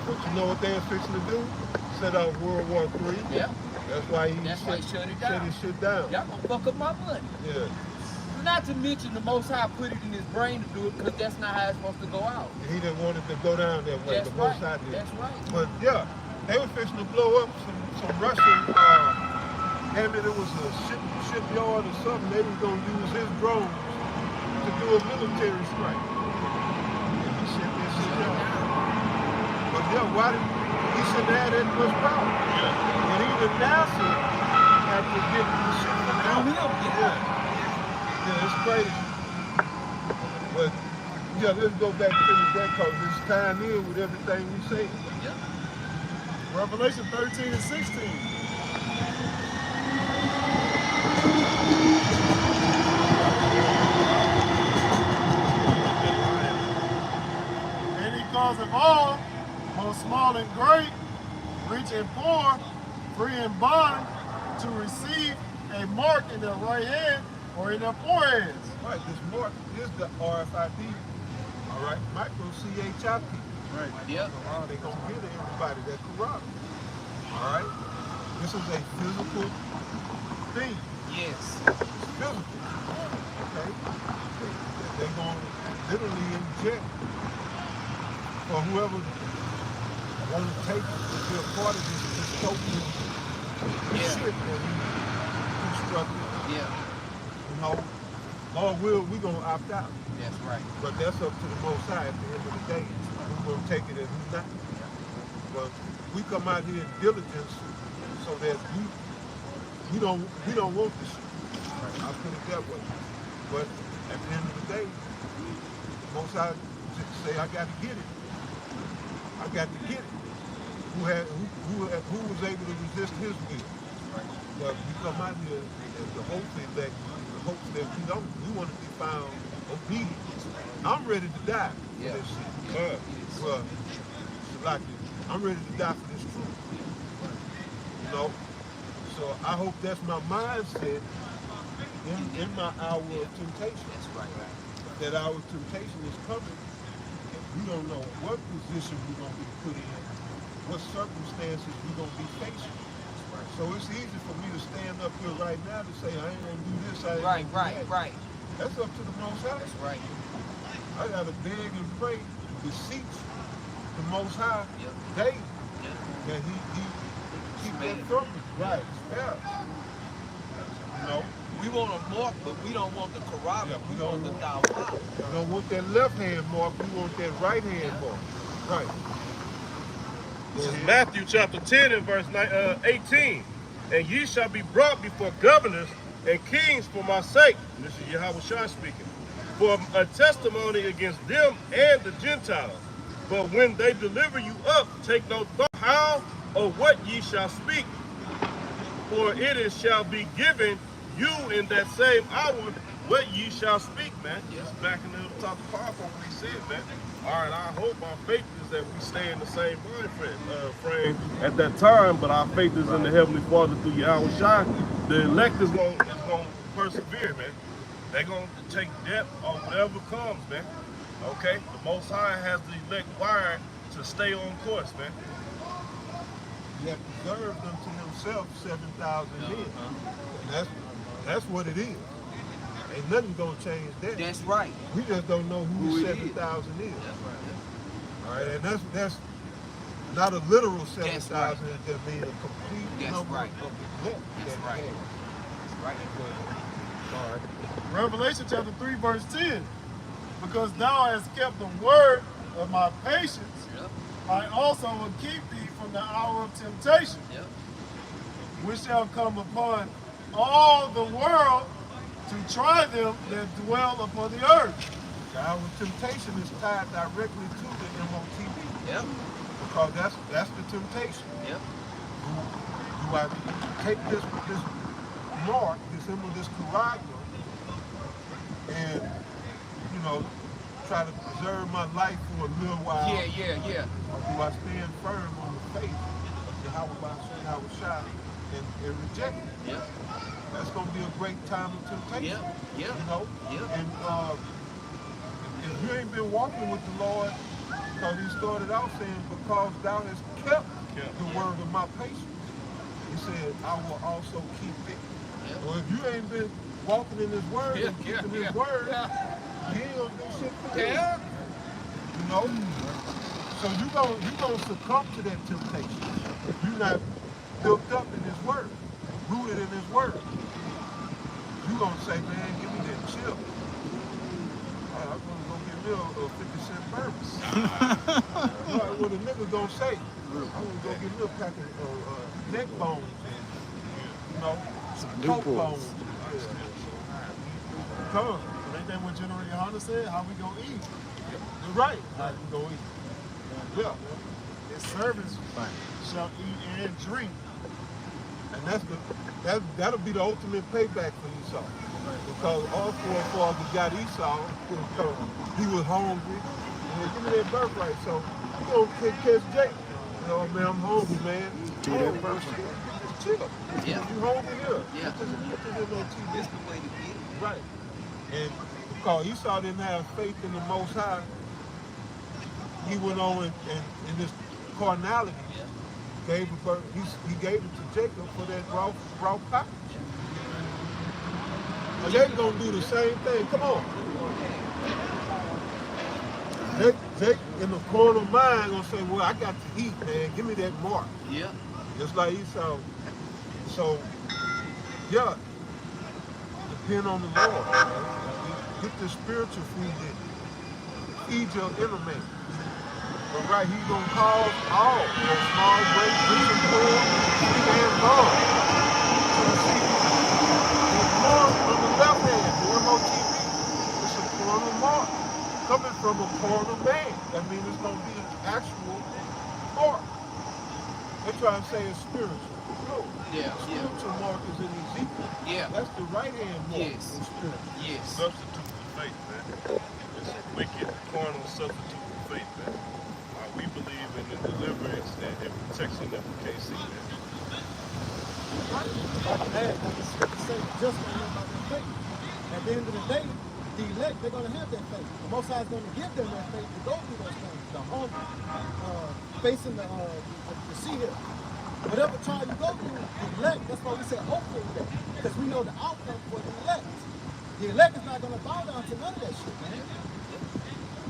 But you know what they're fixing to do? Set up World War III. Yeah. That's why he shut it down. Shut his shit down. Y'all gonna fuck up my money. Yeah. Not to mention the Most High put it in his brain to do it because that's not how it's supposed to go out. And he didn't want it to go down that way. That's the Most right. High did. That's right. But yeah, they were fixing to blow up some Russian. Damn it was a shipyard or something. They was gonna use his drones to do a military strike. And he said, Yeah, why did he shouldn't have that much power? Yeah. And even NASA after getting the shit from him. Yeah, it's crazy. But yeah, let's go back and finish that because it's tying in with everything we say. Revelation 13 and 16. And he causeth all, both small and great, rich and poor, free and bond, to receive a mark in their right hand or in their foreheads. Right, this mark is the RFID. All right, micro CHIP. Right. Yep. So they're gonna give everybody that corrupt. All right, this is a physical thing. Yes. It's physical. Okay, they're gonna literally inject for whoever want to take it to be a part of this dystopian shit that we constructed. Yeah. You know, Lord will, we're gonna opt out. That's right. But that's up to the Most High at the end of the day. Who's gonna take it and who's not. But we come out here in diligence so that we don't want this shit. I'll put it that way. But at the end of the day, the Most High just say, I got to get it. I got to get it. Who was able to resist his will? But we come out here as the hope that we want to be found obedient. I'm ready to die for this shit. Well, I'm ready to die for this truth. You know? So I hope that's my mindset in my hour of temptation. That's right. That our temptation is coming. We don't know what position we're going to be put in, what circumstances we're going to be facing. So it's easy for me to stand up here right now to say, I ain't going to do this, I ain't going to do that. Right. That's up to the Most High. That's right. I got to beg and pray, beseech the Most High daily that he keep that from me. Right, spell. You know? We want a mark, but we don't want the Quran. Yeah, we want the Tawaf. We don't want that left hand mark, we want that right hand mark. Right. This is Matthew chapter 10 and verse 18. And ye shall be brought before governors and kings for my sake. This is Yahweh Shai speaking. For a testimony against them and the Gentiles. But when they deliver you up, take no thought how or what ye shall speak. For it shall be given you in that same hour what ye shall speak, man. Just backing it up top of powerful what he said, man. All right, I hope our faith is that we stay in the same mind frame at that time, but our faith is in the Heavenly Father through Yahweh Shai. The elect is going to persevere, man. They're going to take death or whatever comes, man. Okay? The Most High has the elect wired to stay on course, man. He has preserved unto himself 7,000 men. And that's what it is. Ain't nothing gonna change that. That's right. We just don't know who 7,000 is. All right, and that's not a literal 7,000. It just means a complete number of the elect. That's right. That's right. All right. Revelation chapter 3, verse 10. Because thou hast kept the word of my patience, I also will keep thee from the hour of temptation, which shall come upon all the world to try them that dwell upon the earth. Our temptation is tied directly to the MOTB. Yep. Because that's the temptation. Yep. Do I take this mark, this symbol, this karagma, and try to preserve my life for a little while? Yeah. Or do I stand firm on the faith of Yahweh Shai and reject it? Yeah. That's going to be a great time of temptation. Yeah. You know? Yeah. And if you ain't been walking with the Lord, because he started out saying, because thou hast kept the word of my patience, he said, I will also keep it. Yeah. Well, if you ain't been walking in his word and keeping his word, he ain't going to do shit for you. You know? So you gonna succumb to that temptation if you're not built up in his word, rooted in his word. You gonna say, man, give me that chip. I'm gonna go get me a 50-cent bourbon. I want the nigga gonna say, I'm gonna go get a little pack of neck bones and, you know, some coke bones. Come. Ain't that what General Honda said? How we gonna eat? You're right. How you gonna eat? Yeah. His servants shall eat and drink. And that'll be the ultimate payback for Esau. Because all forefathers got Esau because he was hungry. And give me that birthright. So you gonna catch Jake. You know, man, I'm hungry, man. Do that person. Just chill. Yeah. You hungry here. Yeah. Put this in on TV. That's the way to get it. Right. And because Esau didn't have faith in the Most High, he went on and in this carnality, gave a birth. He gave it to Jacob for that raw package. Now Jacob gonna do the same thing. Come on. Jake in the corner of mind gonna say, well, I got to eat, man. Give me that mark. Yeah. Just like Esau. So, yeah, depend on the Lord. Man. Get the spiritual food in. Feed your inner man. But right, he's gonna cause all, small, great, rich and poor, big and small. So you see, the mark on the left hand, the MOTV, it's a carnal mark coming from a carnal man. That means it's gonna be an actual mark. They're trying to say it's spiritual. No. Yeah, The spiritual mark is in Ezekiel. Yeah. That's the right hand mark. Yes. In spiritual. Yes. Substitute for faith, man. It's a wicked, carnal substitute for faith, man. We believe in the deliverance and protection that we can't see, man. Hey, like the scripture says, just don't live by their faith. At the end of the day, the elect, they're going to have that faith. The Most High is going to give them that faith to go through those things. The hunger, facing the sea hill. Whatever trial you go through, the elect, that's why we say hopeful elect. Because we know the outcome for the elect. The elect is not going to bow down to none of that shit, man.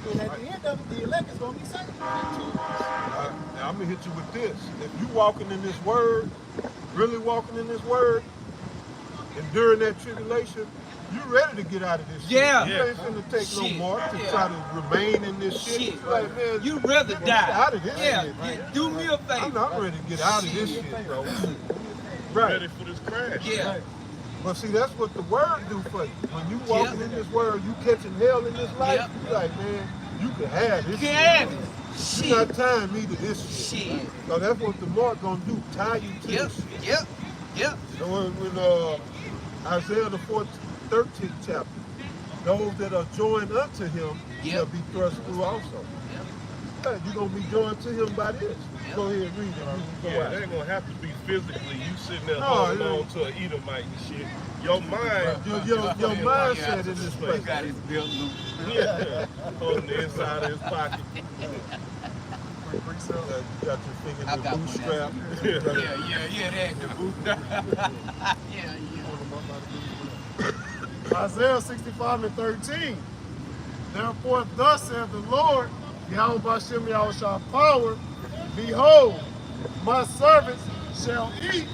And at the end of it, the elect is going to be saved. Now I'm gonna hit you with this. If you walking in this word, really walking in this word, and during that tribulation, you ready to get out of this shit. Yeah. You ain't finna take Shit. no mark to Yeah. try to remain in this shit. Shit. It's like, man, You rather get die. out of this Yeah. shit. Yeah. Do me a favor. I'm not ready to get out of this shit, bro. Right. Ready for this crash. Yeah. Right. But see, that's what the word do for you. When you walking in this word, you catching hell in this life, Yep. you like, man, you can have this You shit. can have it. You're not Shit. tying me to this shit. Shit. So that's what the mark gonna do, tie you to Yep. this shit. Yep. Yep. So when Isaiah the 13th chapter, those that are joined unto him shall be thrust through also. Yeah, you're gonna be joined to him by this. Go ahead and read it. You can go Yeah, out. it ain't gonna have to be physically you sitting there No, holding it on ain't. to an Edomite and shit. Your mind, Your mindset in this place. Got his belt loose. yeah, holding the inside of his pocket. You got your finger I in the got one bootstrap. Yeah, that the boot. yeah. Isaiah 65:13. Therefore, thus saith the Lord, Yahweh Bashem Yahushua power, behold, my servants shall eat,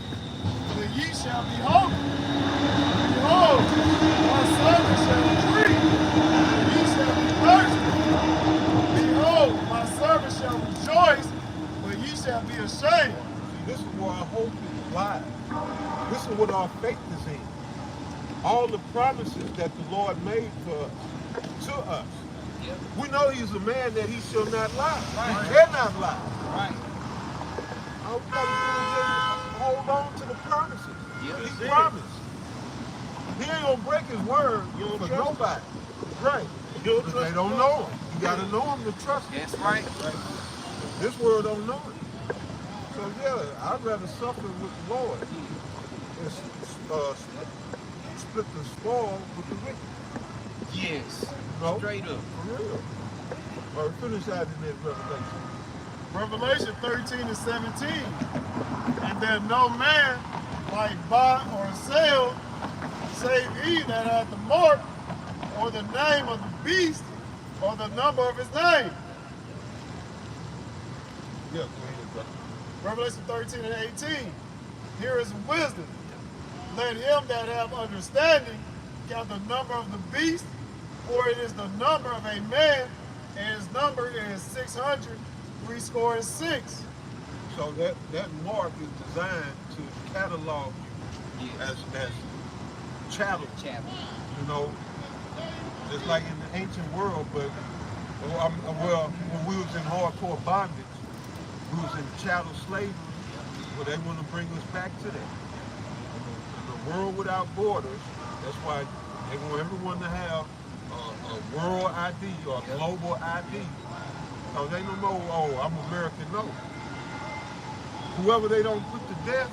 but ye shall be hungry. Behold, my servants shall drink, but ye shall be thirsty. Behold, my servants shall rejoice, but ye shall be ashamed. See, this is where our hope lies. This is what our faith is in. All the promises that the Lord made for us, to us. Yep. We know he's a man that he shall not lie. Right. He cannot lie. Right. All we gotta do is just hold on to the promises. Yep. He That's it. promised. He ain't gonna break his word You don't for trust him. nobody. Right. You don't But trust they don't him. know him. You gotta know him to trust him. That's right. This world don't know it. So yeah, I'd rather suffer with the Lord and split the spoil with the wicked. Yes. No? Straight up. For real. Or finish out in that Revelation. Revelation 13:17. And that no man might buy or sell, save he that hath the mark, or the name of the beast, or the number of his name. Yeah, go ahead, brother. Revelation 13:18. Here is wisdom. Let him that have understanding count the number of the beast, for it is the number of a man, and his number is 3:6. So that mark is designed to catalog you as chattel. You know, just like in the ancient world, but well, when we was in hardcore bondage, we was in chattel slavery, but they want to bring us back to that. The world without borders, that's why they want everyone to have a world ID or a global ID. Because they don't know, oh, I'm American, no. Whoever they don't put to death,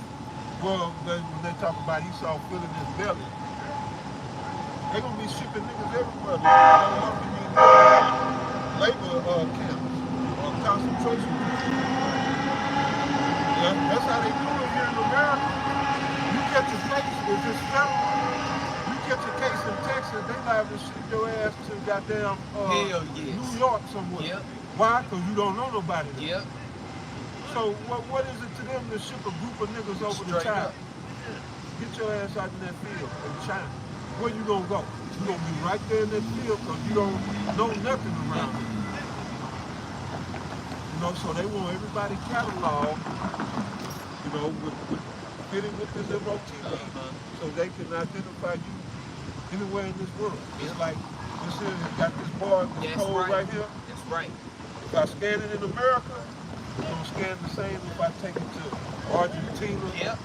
well, when they talk about Esau filling his belly, they're going to be shipping niggas everywhere. They're going to be labor camps or concentration camps. Yeah, that's how they do it here in America. You catch a case, if it's federal, you catch a case in Texas, they liable to ship your ass to goddamn New York somewhere. Yep. Why? Because you don't know nobody there. Yep. So what is it to them to ship a group of niggas over to China? Get your ass out in that field in China. Where you gonna go? You gonna be right there in that field because you don't know nothing around it. You know, so they want everybody cataloged, you know, with fitting with this MOTD, so they can identify you anywhere in this world. It's like this here, it got this bar, this code right here. That's right. If I scan it in America, it's gonna scan the same if I take it to Argentina,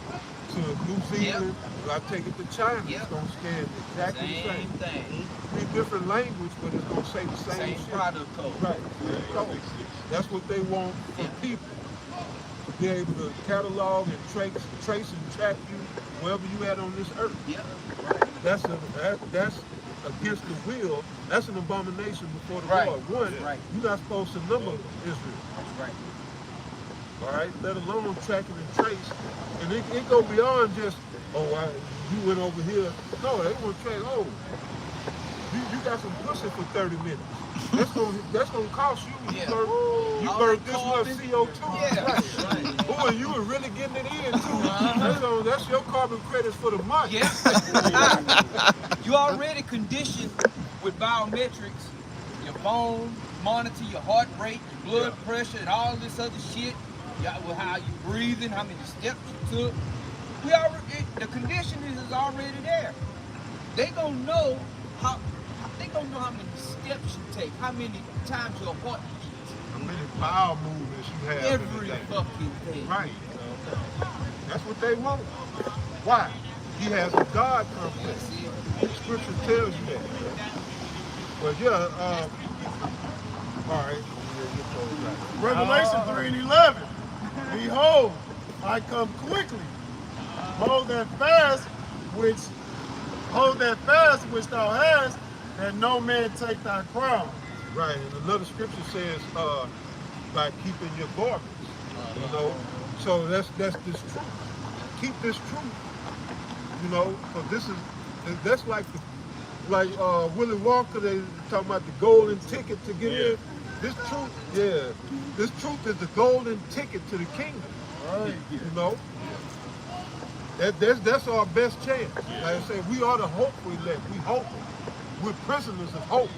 to New Zealand, if I take it to China, it's gonna scan exactly the same. Three different language, but it's gonna say the same shit. Product code. Right. That's what they want for people. To be able to catalog and trace and track you wherever you at on this earth. That's against the will. That's an abomination before the Lord. One, you're not supposed to number Israel. That's right. All right, let alone tracking and trace. And it go beyond just, oh, you went over here. No, they want to track, oh, you got some pussy for 30 minutes. That's gonna cost you. You burn this much CO2. Right. Boy, you were really getting it in too. That's your carbon credits for the month. You already conditioned with biometrics, your phone, monitor your heart rate, your blood pressure, and all this other shit. With how you breathing, how many steps you took. The conditioning is already there. They gonna know how many steps you take, how many times your heart beats. How many bowel movements you have every fucking day. Right. That's what they want. Why? He has a God complex. Scripture tells you that. But yeah, all right. Revelation 3:11. Behold, I come quickly. Hold that fast which thou hast, that no man take thy crown. Right, and another scripture says, by keeping your garments. You know, so that's this truth. Keep this truth. You know, so that's like Willy Wonka. They talking about the golden ticket to get in. This truth is the golden ticket to the kingdom. Right. You know, that's our best chance. Like I said, we are the hope we let. We hope. We're prisoners of hope.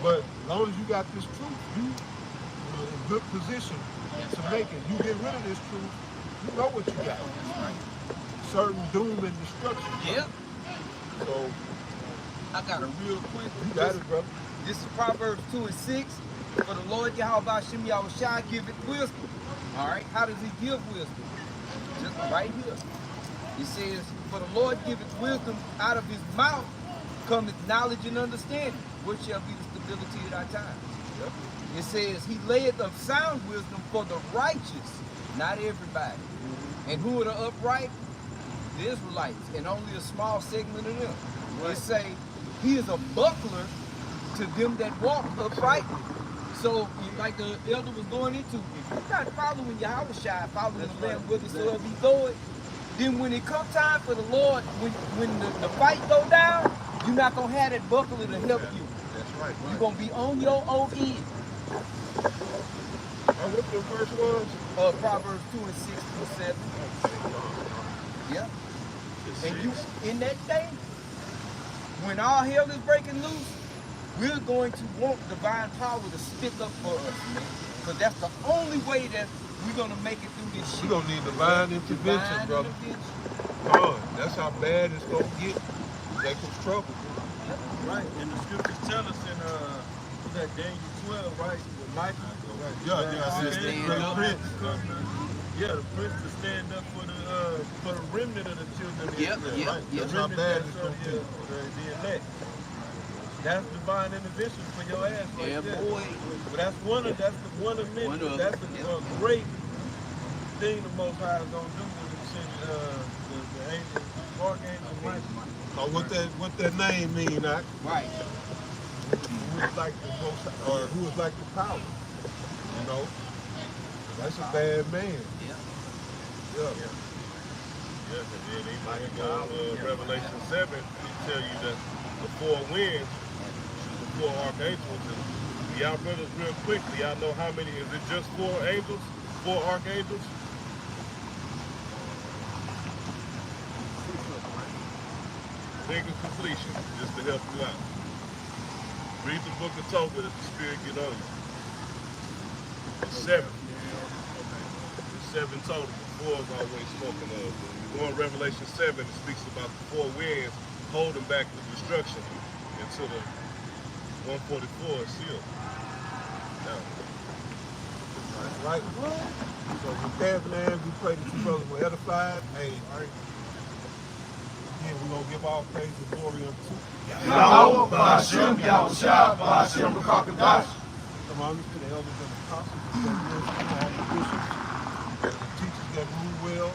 But as long as you got this truth, you're in a good position to make it. You get rid of this truth, you know what you got. Certain doom and destruction. Yep. So I got a real quick. You got it, brother. This is Proverbs 2:6. For the Lord Yahweh Shem Yahushua giveth wisdom. All right, how does he give wisdom? Just right here. He says, for the Lord giveth wisdom, out of his mouth cometh knowledge and understanding, which shall be the stability of thy times. Yep. It says, he layeth of sound wisdom for the righteous, not everybody. And who are the upright? The Israelites, and only a small segment of them. Right. It say, he is a buckler to them that walk uprightly. So, like the elder was going into, if you're not following Yahushua, following the Lamb whithersoever he goeth, then when it come time for the Lord, when the fight go down, you're not going to have that buckler to help you. That's right. You're going to be on your own end. What the verse was? Proverbs 2:6-7. Yeah. And you, in that day, when all hell is breaking loose, we're going to want divine power to stick up for us, man. Because that's the only way that we're going to make it through this shit. We're going to need divine intervention, brother. That's how bad it's going to get. Jacob's trouble. Right, and the scriptures tell us in that Daniel 12, right, with Michael. Yeah, the prince to stand up for the remnant of the children of Israel. Right? That's how bad it's going to be. The elect. That's divine intervention for your ass right there. Boy. But that's one of many. That's a great thing the Most High is going to do when he sends the angel, archangel Michael. What that name mean, Doc? Right. Who is like the most, or who is like the power? You know, that's a bad man. Yeah, and then even in Revelation 7, he tell you that the four winds, the four archangels, and y'all brothers real quickly, y'all know how many, is it just 4 angels, 4 archangels? Think of completion, just to help you out. Read the book of Tobit if the Spirit get on you. It's 7. It's 7 total. 4 is always spoken of. When you go in Revelation 7, it speaks about the 4 winds holding back the destruction until the 144 is sealed. Now, That's right. So with that, man, we pray that you brothers were edified. Hey, again, we're going to give all praise and glory unto Yahweh, Ba'ashem, Yahushua, Ba'ashem, B'Kakadash. Come on, to the elders and apostles, to all the bishops, and the teachers that rule well.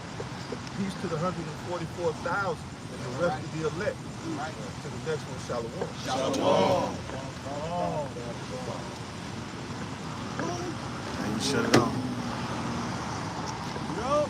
Peace to the 144,000 and the rest of the elect. To the next one, Shalom. Shalom. Now you shut it off. Yup.